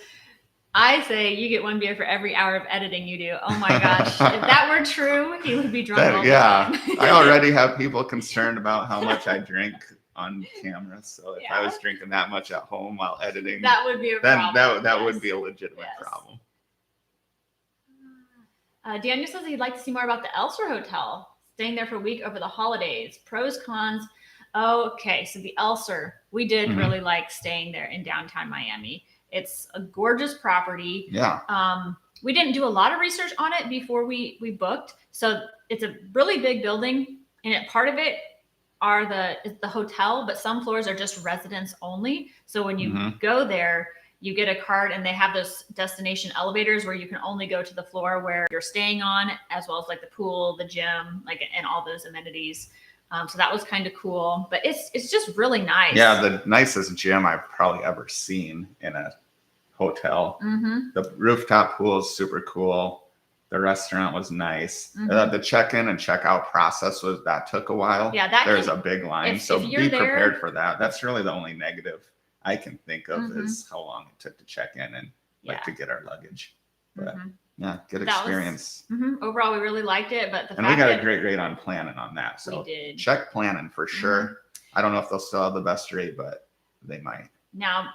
Speaker 1: "I say you get one beer for every hour of editing you do." Oh my gosh! If that were true, he would be drunk all the time.
Speaker 2: I already have people concerned about how much I drink on camera. So if I was drinking that much at home while editing,
Speaker 1: that would be a problem.
Speaker 2: That would be a legitimate problem.
Speaker 1: Daniel says he'd like to see more about the Elster Hotel. Staying there for a week over the holidays. Pros, cons. Okay, so the Elster, we did really like staying there in downtown Miami. It's a gorgeous property.
Speaker 2: Yeah.
Speaker 1: We didn't do a lot of research on it before we booked. So it's a really big building, and part of it are the hotel, but some floors are just residents only. So when you go there, you get a card and they have those destination elevators where you can only go to the floor where you're staying on, as well as like the pool, the gym, and all those amenities. So that was kind of cool, but it's just really nice. Yeah,
Speaker 2: the nicest gym I've probably ever seen in a hotel. The rooftop pool is super cool. The restaurant was nice. The check-in and check-out process took a while.
Speaker 1: Yeah,
Speaker 2: there's a big line, so be prepared for that. That's really the only negative I can think of is how long it took to check in and to get our luggage. But yeah, good experience.
Speaker 1: Overall, we really liked it, but
Speaker 2: we got a great rate on planning on that. So
Speaker 1: we did.
Speaker 2: Check planning for sure. I don't know if they'll still have the best rate, but they might.
Speaker 1: Now,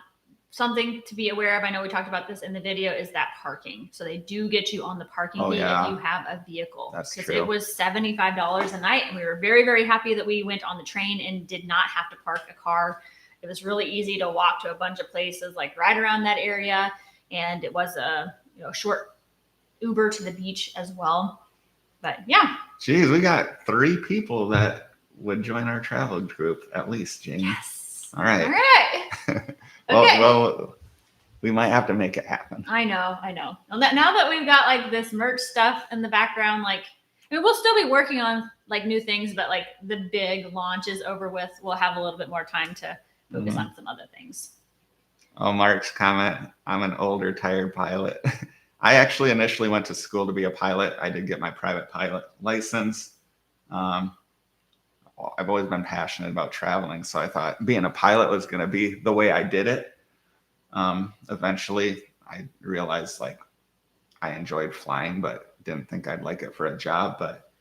Speaker 1: something to be aware of, I know we talked about this in the video, is that parking. So they do get you on the parking fee if you have a vehicle.
Speaker 2: That's true.
Speaker 1: Because it was $75 a night, and we were very, very happy that we went on the train and did not have to park a car. It was really easy to walk to a bunch of places like right around that area, and it was a short Uber to the beach as well. But yeah.
Speaker 2: Geez, we got 3 people that would join our travel group at least, Jane.
Speaker 1: Yes.
Speaker 2: All right.
Speaker 1: Okay.
Speaker 2: Well, we might have to make it happen.
Speaker 1: I know. Now that we've got like this merch stuff in the background, we'll still be working on like new things, but like the big launch is over with. We'll have a little bit more time to focus on some other things.
Speaker 2: Oh, Mark's comment. I'm an older, tired pilot. I actually initially went to school to be a pilot. I did get my private pilot license. I've always been passionate about traveling, so I thought being a pilot was going to be the way I did it. Eventually, I realized I enjoyed flying, but didn't think I'd like it for a job. But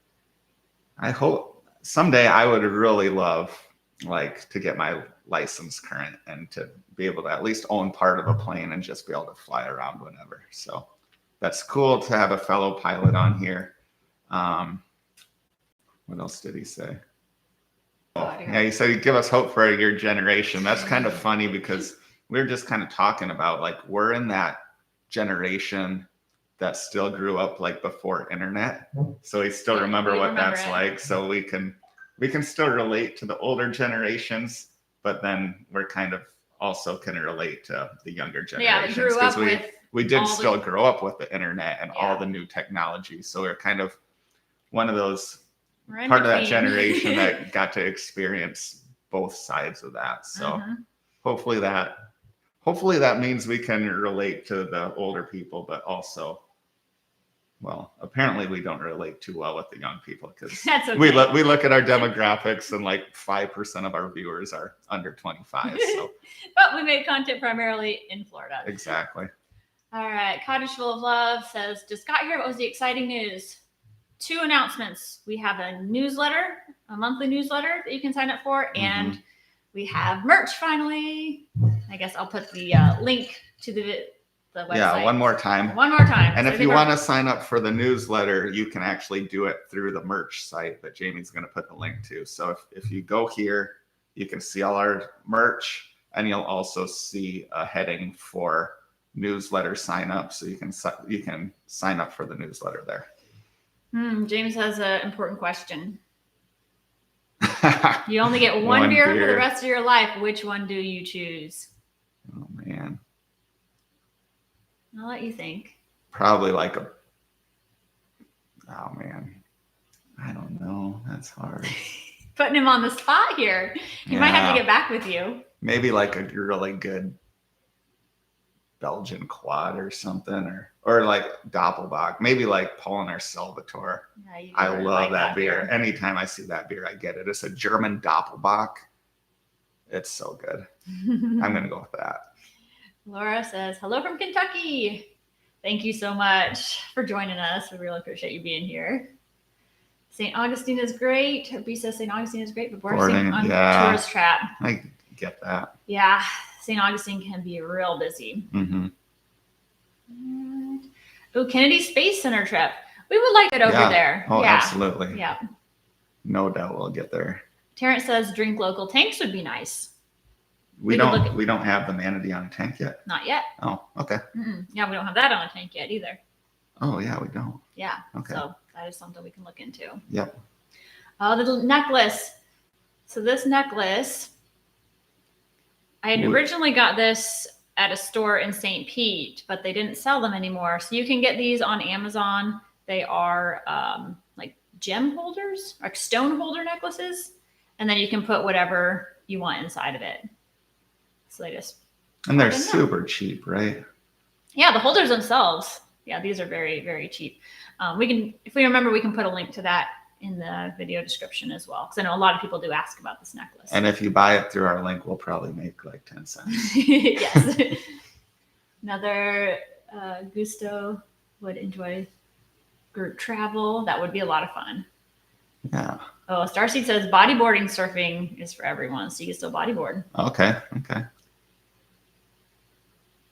Speaker 2: I hope someday I would really love to get my license current and to be able to at least own part of a plane and just be able to fly around whenever. So that's cool to have a fellow pilot on here. What else did he say? Yeah, he said he'd give us hope for your generation. That's kind of funny because we were just kind of talking about we're in that generation that still grew up before internet. So we still remember what that's like. So we can still relate to the older generations, but then we're kind of also can relate to the younger generations.
Speaker 1: Yeah, grew up with
Speaker 2: we did still grow up with the internet and all the new technology. So we're kind of one of those part of that generation that got to experience both sides of that. So
Speaker 1: Mhm.
Speaker 2: hopefully that means we can relate to the older people, but also, well, apparently we don't relate too well with the young people because
Speaker 1: That's okay.
Speaker 2: we look at our demographics and like 5% of our viewers are under 25. So
Speaker 1: But we make content primarily in Florida.
Speaker 2: exactly.
Speaker 1: All right. Cottage Full of Love says, just got here. What was the exciting news? 2 announcements. We have a newsletter, a monthly newsletter that you can sign up for, and we have merch finally. I guess I'll put the link to the website.
Speaker 2: Yeah, one more time.
Speaker 1: One more time.
Speaker 2: And
Speaker 1: So
Speaker 2: if you want to sign up for the newsletter, you can actually do it through the merch site that Jamie's going to put the link to. So if you go here, you can see all our merch, and you'll also see a heading for newsletter sign up. So you can sign up for the newsletter there.
Speaker 1: James has an important question. You only get one beer for the rest of your life. Which one do you choose?
Speaker 2: Oh man.
Speaker 1: I'll let you think.
Speaker 2: Probably like oh man. I don't know. That's hard.
Speaker 1: Putting him on the spot here. He might have to get back with you.
Speaker 2: Maybe like a really good Belgian quad or something, or like Doppelbock, maybe like Paulaner Salvatore. Yeah, I love that beer. Anytime I see that beer, I get it. It's a German Doppelbock. It's so good. I'm going to go with that.
Speaker 1: Laura says, hello from Kentucky. Thank you so much for joining us. We really appreciate you being here. St. Augustine is great. B says St. Augustine is great, but boarding on tourist trap.
Speaker 2: I get that.
Speaker 1: Yeah. St. Augustine can be real busy. Oh, Kennedy Space Center trip. We would like it over there.
Speaker 2: Oh, absolutely.
Speaker 1: Yeah.
Speaker 2: No doubt we'll get there.
Speaker 1: Terrence says drink local tanks would be nice.
Speaker 2: We don't have the Manatee on a tank yet.
Speaker 1: Not yet.
Speaker 2: Oh, okay.
Speaker 1: Yeah, we don't have that on a tank yet either.
Speaker 2: Oh yeah, we don't.
Speaker 1: Yeah.
Speaker 2: Okay.
Speaker 1: So that is something we can look into.
Speaker 2: Yep.
Speaker 1: Oh, the necklace. So this necklace, I had originally got this at a store in St. Pete, but they didn't sell them anymore. So you can get these on Amazon. They are like gem holders, like stone holder necklaces. And then you can put whatever you want inside of it. So they just...
Speaker 2: And they're super cheap, right?
Speaker 1: Yeah, the holders themselves. Yeah, these are very, very cheap. We can, if we remember, we can put a link to that in the video description as well. Because I know a lot of people do ask about this necklace.
Speaker 2: And if you buy it through our link, we'll probably make like 10 cents.
Speaker 1: Yes. Another Gusto would enjoy group travel. That would be a lot of fun.
Speaker 2: Yeah.
Speaker 1: Oh, Starseed says bodyboarding surfing is for everyone. So you can still bodyboard.
Speaker 2: Okay.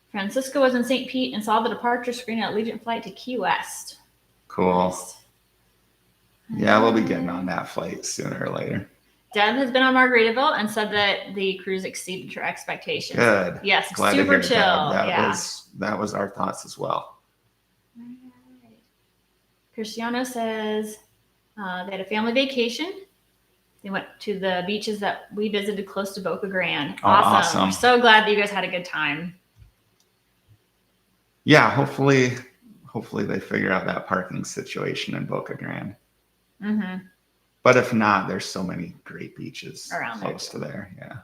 Speaker 1: Francisco was in St. Pete and saw the departure screen at Allegiant flight to Key West.
Speaker 2: Cool. Nice. Yeah, we'll be getting on that flight sooner or later.
Speaker 1: Deb has been on Margaritaville and said that the cruise exceeded her expectations.
Speaker 2: Good.
Speaker 1: Yes,
Speaker 2: glad
Speaker 1: super chill.
Speaker 2: That was our thoughts as well.
Speaker 1: All right. Cristiano says they had a family vacation. They went to the beaches that we visited close to Boca Grande. Awesome. We're so glad that you guys had a good time.
Speaker 2: Yeah, hopefully they figure out that parking situation in Boca Grande. But if not, there's so many great beaches around close to there. Yeah.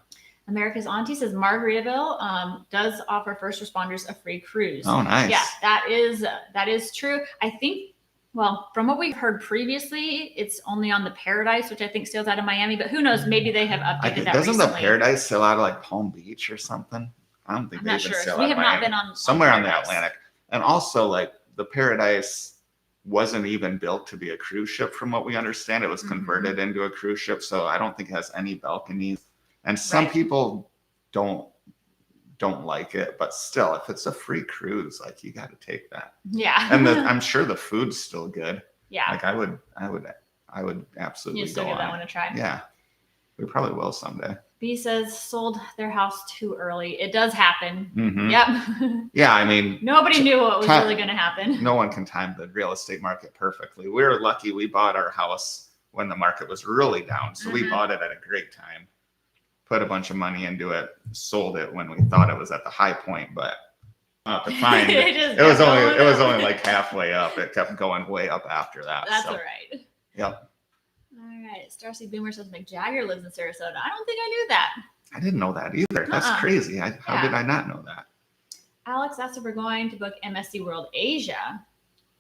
Speaker 2: America's
Speaker 1: Auntie says Margaritaville does offer first responders a free cruise.
Speaker 2: Oh, nice.
Speaker 1: Yeah, that is true. I think, well, from what we've heard previously, it's only on the Paradise, which I think sails out of Miami. But who knows? Maybe they have updated that recently.
Speaker 2: Doesn't the Paradise sail out of like Palm Beach or something? I don't think
Speaker 1: I'm not sure. We have not been on
Speaker 2: somewhere on the Atlantic. And also, like, the Paradise wasn't even built to be a cruise ship, from what we understand. It was converted into a cruise ship, so I don't think it has any balconies. And some people don't like it, but still, if it's a free cruise, like, you got to take that.
Speaker 1: Yeah.
Speaker 2: And I'm sure the food's still good.
Speaker 1: Yeah.
Speaker 2: Like, I would absolutely.
Speaker 1: You still give that one a try.
Speaker 2: Yeah, we probably will someday.
Speaker 1: B says sold their house too early. It does happen.
Speaker 2: Yep. Yeah, I mean,
Speaker 1: nobody knew what was really going to happen.
Speaker 2: No one can time the real estate market perfectly. We were lucky we bought our house when the market was really down. So we bought it at a great time, put a bunch of money into it, sold it when we thought it was at the high point, but at the time it was only like halfway up. It kept going way up after that.
Speaker 1: That's all right.
Speaker 2: Yep.
Speaker 1: All right. Starcy Boomer says McJagger lives in Sarasota. I don't think I knew that.
Speaker 2: I didn't know that either. That's crazy. How did I not know that?
Speaker 1: Alex asked if we're going to book MSC World Asia.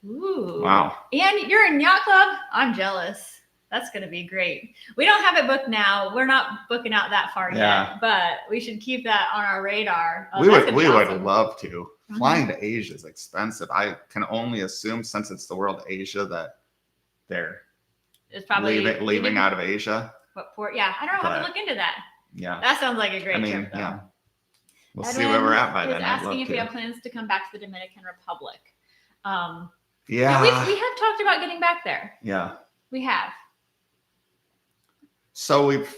Speaker 1: Ooh.
Speaker 2: Wow.
Speaker 1: And you're in Yacht Club? I'm jealous. That's going to be great. We don't have it booked now. We're not booking out that far yet, but we should keep that on our radar.
Speaker 2: We would love to. Flying to Asia is expensive. I can only assume, since it's the World Asia, that they're probably leaving out of Asia.
Speaker 1: What port? Yeah, I don't know how to look into that.
Speaker 2: Yeah.
Speaker 1: That sounds like a great trip, though.
Speaker 2: Yeah. We'll see where we're at by then.
Speaker 1: Asking if we have plans to come back to the Dominican Republic.
Speaker 2: Yeah.
Speaker 1: We have talked about getting back there.
Speaker 2: Yeah.
Speaker 1: We have.
Speaker 2: So we've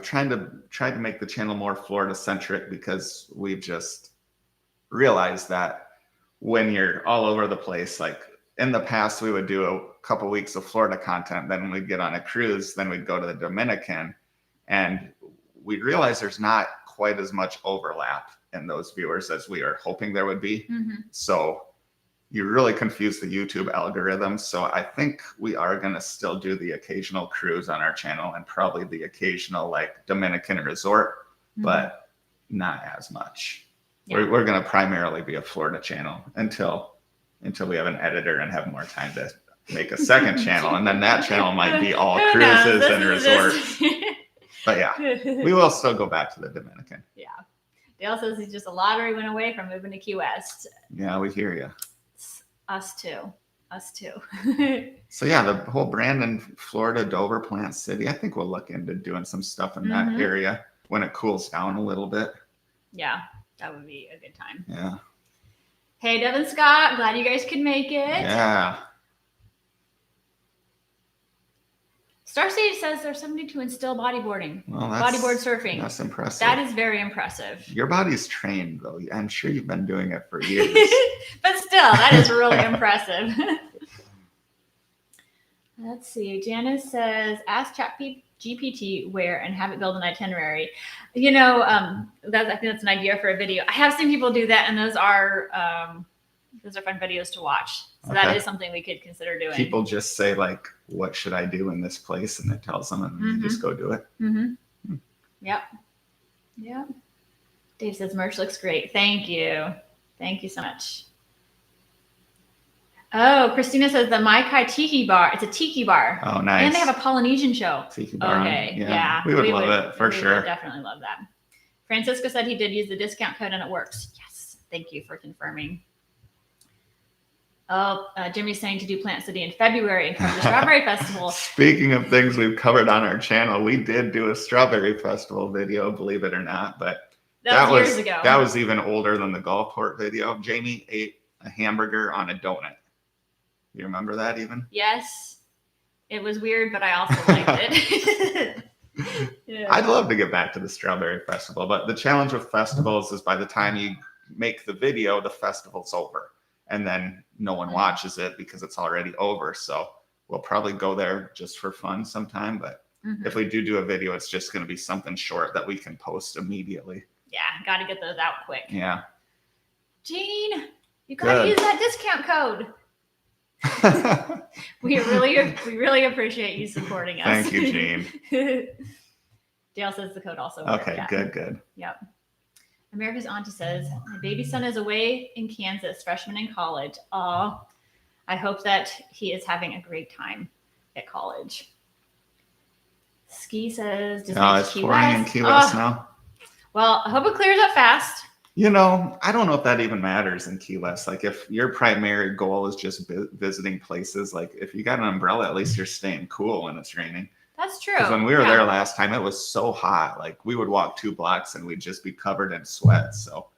Speaker 2: tried to make the channel more Florida centric, because we've just realized that when you're all over the place, like in the past, we would do a couple weeks of Florida content, then we'd get on a cruise, then we'd go to the Dominican, and we realized there's not quite as much overlap in those viewers as we are hoping there would be. So you really confuse the YouTube algorithm. So I think we are going to still do the occasional cruise on our channel, and probably the occasional like Dominican resort, but not as much. Yeah. We're going to primarily be a Florida channel until we have an editor and have more time to make a second channel. And then that channel might be all cruises and resorts. But yeah, we will still go back to the Dominican.
Speaker 1: Yeah. Dale says he's just a lottery went away from moving to Key West.
Speaker 2: Yeah, we hear you.
Speaker 1: Us too.
Speaker 2: So yeah, the whole Brandon, Florida, Dover, Plant City, I think we'll look into doing some stuff in that area when it cools down a little bit.
Speaker 1: Yeah, that would be a good time.
Speaker 2: Yeah.
Speaker 1: Hey, Devin Scott, glad you guys could make it.
Speaker 2: Yeah.
Speaker 1: Starseed says there's something to instill bodyboarding.
Speaker 2: Well,
Speaker 1: bodyboard surfing.
Speaker 2: That's impressive.
Speaker 1: That is very impressive.
Speaker 2: Your body's trained, though. I'm sure you've been doing it for years.
Speaker 1: But still, that is really impressive. Let's see. Janice says, ask ChatGPT where and have it build an itinerary. You know, I think that's an idea for a video. I have seen people do that, and those are fun videos to watch. So that is something we could consider doing.
Speaker 2: People just say, like, what should I do in this place? And it tells them, and you just go do it.
Speaker 1: Yep. Dave says, merch looks great. Thank you. Thank you so much. Oh, Christina says the Mai Kai Tiki Bar. It's a tiki bar.
Speaker 2: Oh, nice.
Speaker 1: And they have a Polynesian show.
Speaker 2: Tiki bar.
Speaker 1: Okay.
Speaker 2: Yeah. We would love it for sure.
Speaker 1: We would definitely love that. Francisco said he did use the discount code and it works. Yes. Thank you for confirming. Oh, Jimmy's saying to do Plant City in February and cover the Strawberry Festival.
Speaker 2: Speaking of things we've covered on our channel, we did do a Strawberry Festival video, believe it or not, but
Speaker 1: that was years ago.
Speaker 2: That was even older than the Gulfport video. Jamie ate a hamburger on a donut. You remember that even?
Speaker 1: Yes. It was weird, but I also liked it.
Speaker 2: Yeah. I'd love to get back to the Strawberry Festival, but the challenge with festivals is by the time you make the video, the festival's over. And then no one watches it because it's already over. So we'll probably go there just for fun sometime. But if we do a video, it's just going to be something short that we can post immediately.
Speaker 1: Yeah, got to get those out quick.
Speaker 2: Yeah.
Speaker 1: Gene, you got to use that discount code. We really appreciate you supporting us.
Speaker 2: Thank you, Gene.
Speaker 1: Dale says the code also
Speaker 2: works. Okay, good.
Speaker 1: Yep. America's Auntie says, my baby son is away in Kansas, freshman in college. Oh, I hope that he is having a great time at college. Ski says,
Speaker 2: it's pouring in Key West now.
Speaker 1: Well, I hope it clears up fast.
Speaker 2: You know, I don't know if that even matters in Key West. Like, if your primary goal is just visiting places, like if you got an umbrella, at least you're staying cool when it's raining.
Speaker 1: That's true.
Speaker 2: Because when we were there last time, it was so hot. Like, we would walk 2 blocks and we'd just be covered in sweat. So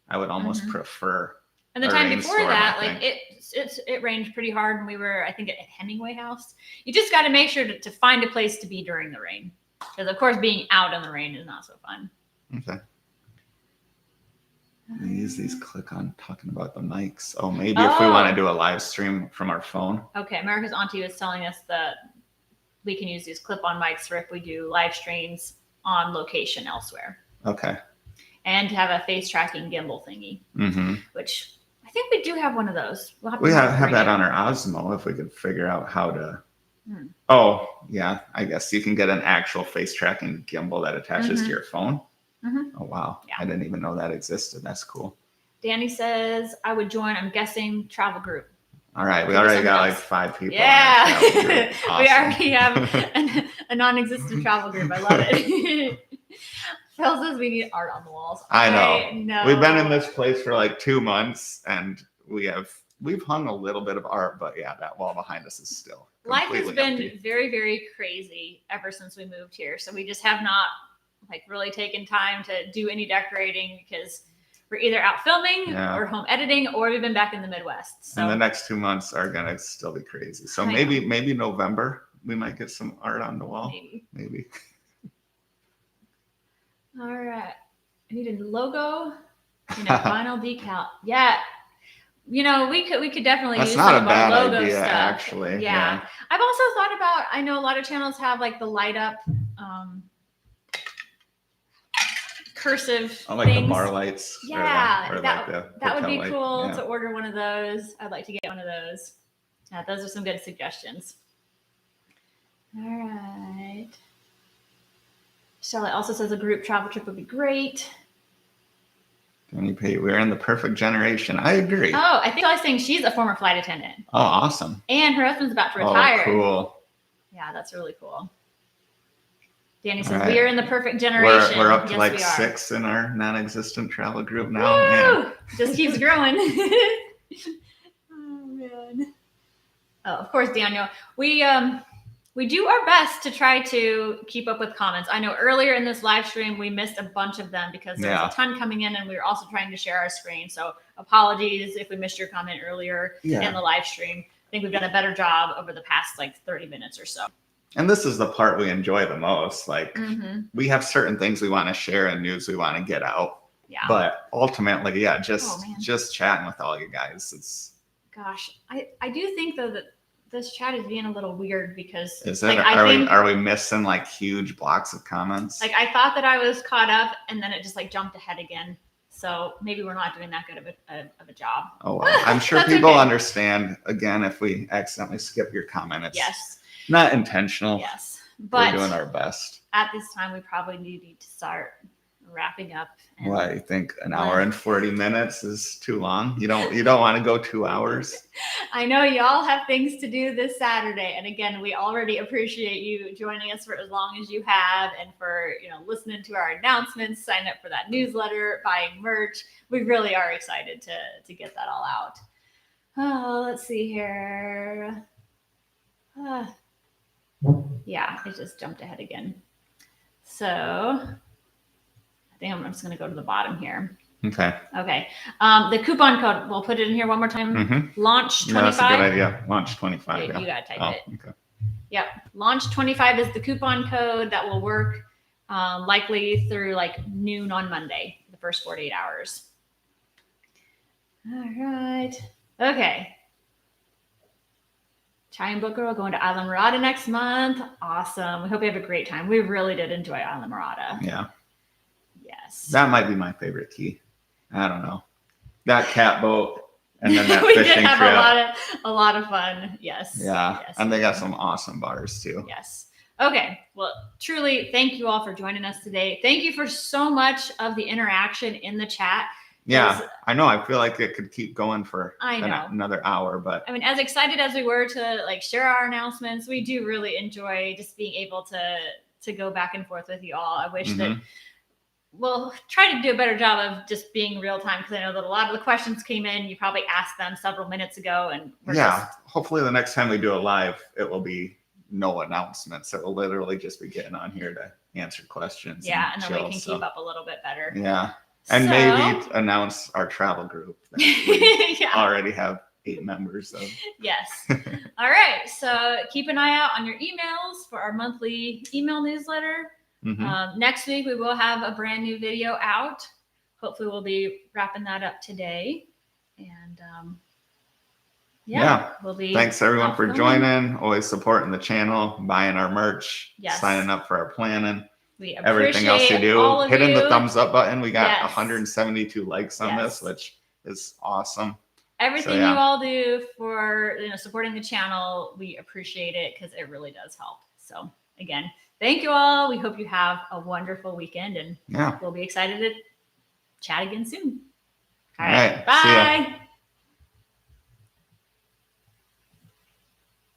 Speaker 2: I would almost prefer.
Speaker 1: And the time before that, like it rained pretty hard, and we were, I think, at Hemingway House. You just got to make sure to find a place to be during the rain, because of course being out in the rain is not so fun.
Speaker 2: Okay. These click on talking about the mics. Oh, maybe if we want to do a live stream from our phone.
Speaker 1: Okay, America's Auntie was telling us that we can use these clip-on mics for if we do live streams on location elsewhere.
Speaker 2: Okay.
Speaker 1: And to have a face tracking gimbal thingy, which I think we do have one of those.
Speaker 2: We have that on our Osmo if we could figure out how to
Speaker 1: Hmm.
Speaker 2: Oh, yeah. I guess you can get an actual face tracking gimbal that attaches to your phone. Oh, wow.
Speaker 1: Yeah.
Speaker 2: I didn't even know that existed. That's cool.
Speaker 1: Danny says, I would join, I'm guessing, travel group.
Speaker 2: All right. We
Speaker 1: Could be
Speaker 2: already
Speaker 1: something
Speaker 2: got like
Speaker 1: else.
Speaker 2: 5 people.
Speaker 1: Yeah.
Speaker 2: In our travel group.
Speaker 1: We
Speaker 2: Awesome.
Speaker 1: already have a non-existent travel group. I love it. Phil says we need art on the walls.
Speaker 2: I know. We've been in
Speaker 1: know.
Speaker 2: this place for like 2 months and we've hung a little bit of art, but yeah, that wall behind us is still
Speaker 1: Life has
Speaker 2: completely
Speaker 1: been
Speaker 2: empty.
Speaker 1: very, very crazy ever since we moved here. So we just have not like really taken time to do any decorating because we're either out filming or home editing, or we've been back in the Midwest. So
Speaker 2: and the next 2 months are gonna still be crazy. So
Speaker 1: I
Speaker 2: maybe November we might get some art on the wall. Maybe.
Speaker 1: All right. I need a logo and a vinyl decal. Yeah. You know, we could definitely
Speaker 2: That's
Speaker 1: use
Speaker 2: not
Speaker 1: some
Speaker 2: a
Speaker 1: of our
Speaker 2: bad
Speaker 1: logo
Speaker 2: idea,
Speaker 1: stuff.
Speaker 2: actually.
Speaker 1: Yeah. I've also thought about, I know a lot of channels have like the light up cursive
Speaker 2: I like
Speaker 1: things.
Speaker 2: the bar lights.
Speaker 1: Yeah,
Speaker 2: or
Speaker 1: that,
Speaker 2: like
Speaker 1: that would be
Speaker 2: light.
Speaker 1: cool to order one of those. I'd like to get one of those. Yeah, those are some good suggestions. All right. Charlotte also says a group travel trip would be great.
Speaker 2: We're in the perfect generation. I agree.
Speaker 1: Oh, I think I was saying she's a former flight attendant.
Speaker 2: Oh, awesome.
Speaker 1: And her husband's about to retire.
Speaker 2: Oh, cool.
Speaker 1: Yeah, that's really cool. Danny says, we are in the perfect generation.
Speaker 2: We're up to like 6 in our non-existent travel group now.
Speaker 1: Woo! Just keeps growing. Oh, man. Oh, of course, Daniel. We do our best to try to keep up with comments. I know earlier in this live stream, we missed a bunch of them because there was a ton coming in and we were also trying to share our screen. So apologies if we missed your comment earlier in the live stream. I think we've done a better job over the past like 30 minutes or so.
Speaker 2: And this is the part we enjoy the most. Like we have certain things we want to share and news we want to get out. Yeah. But ultimately, just chatting with all you guys.
Speaker 1: Gosh, I do think though that this chat is being a little weird because
Speaker 2: are we missing like huge blocks of comments?
Speaker 1: Like I thought that I was caught up and then it just like jumped ahead again. So maybe we're not doing that good of a job.
Speaker 2: Oh, well, I'm sure people understand. Again, if we accidentally skip your comment, it's not intentional.
Speaker 1: Yes, but
Speaker 2: we're doing our best.
Speaker 1: At this time, we probably need to start wrapping up.
Speaker 2: What, you think an hour and 40 minutes is too long? You don't want to go 2 hours?
Speaker 1: I know y'all have things to do this Saturday, and again, we already appreciate you joining us for as long as you have, and for listening to our announcements, signing up for that newsletter, buying merch. We really are excited to get that all out. Oh, let's see here. Yeah, it just jumped ahead again. So I think I'm just going to go to the bottom here.
Speaker 2: Okay.
Speaker 1: The coupon code, we'll put it in here one more time. Launch 25.
Speaker 2: No, that's a good idea. Launch 25.
Speaker 1: You got to type it.
Speaker 2: Okay.
Speaker 1: Yep. Launch 25 is the coupon code that will work likely through like noon on Monday, the first 48 hours. All right. Okay. Chai and Book Girl going to Isla Mirada next month. Awesome. We hope you have a great time. We really did enjoy Isla Mirada.
Speaker 2: Yeah.
Speaker 1: Yes.
Speaker 2: That might be my favorite key. I don't know. That cat boat and then that fishing
Speaker 1: did have
Speaker 2: trip.
Speaker 1: a lot of fun. Yes.
Speaker 2: Yeah.
Speaker 1: Yes,
Speaker 2: and they got some awesome bars too.
Speaker 1: Yes. Okay. Well, truly, thank you all for joining us today. Thank you for so much of the interaction in the chat.
Speaker 2: Yeah, I know. I feel like it could keep going for another hour, but
Speaker 1: I mean, as excited as we were to like share our announcements, we do really enjoy just being able to go back and forth with you all. I wish that we'll try to do a better job of just being real time, because I know that a lot of the questions came in. You probably asked them several minutes ago, and
Speaker 2: hopefully the next time we do it live, it will be no announcements. It will literally just be getting on here to answer questions.
Speaker 1: Yeah, and then we can keep up a little bit better.
Speaker 2: Yeah. And maybe announce our travel group that we already have 8 members of.
Speaker 1: Yes. All right. So keep an eye out on your emails for our monthly email newsletter. Next week, we will have a brand new video out. Hopefully, we'll be wrapping that up today. And we'll be.
Speaker 2: Thanks everyone for joining, always supporting the channel, buying our merch, signing up for our planning.
Speaker 1: We appreciate
Speaker 2: everything else you do, hitting the thumbs up button. We got
Speaker 1: 172
Speaker 2: 172 likes on this, which is awesome.
Speaker 1: everything
Speaker 2: yeah.
Speaker 1: you all do for supporting the channel, we appreciate it because it really does help. So again, thank you all. We hope you have a wonderful weekend, and
Speaker 2: Yeah.
Speaker 1: we'll be excited to chat again soon.
Speaker 2: All right. See ya.
Speaker 1: Bye.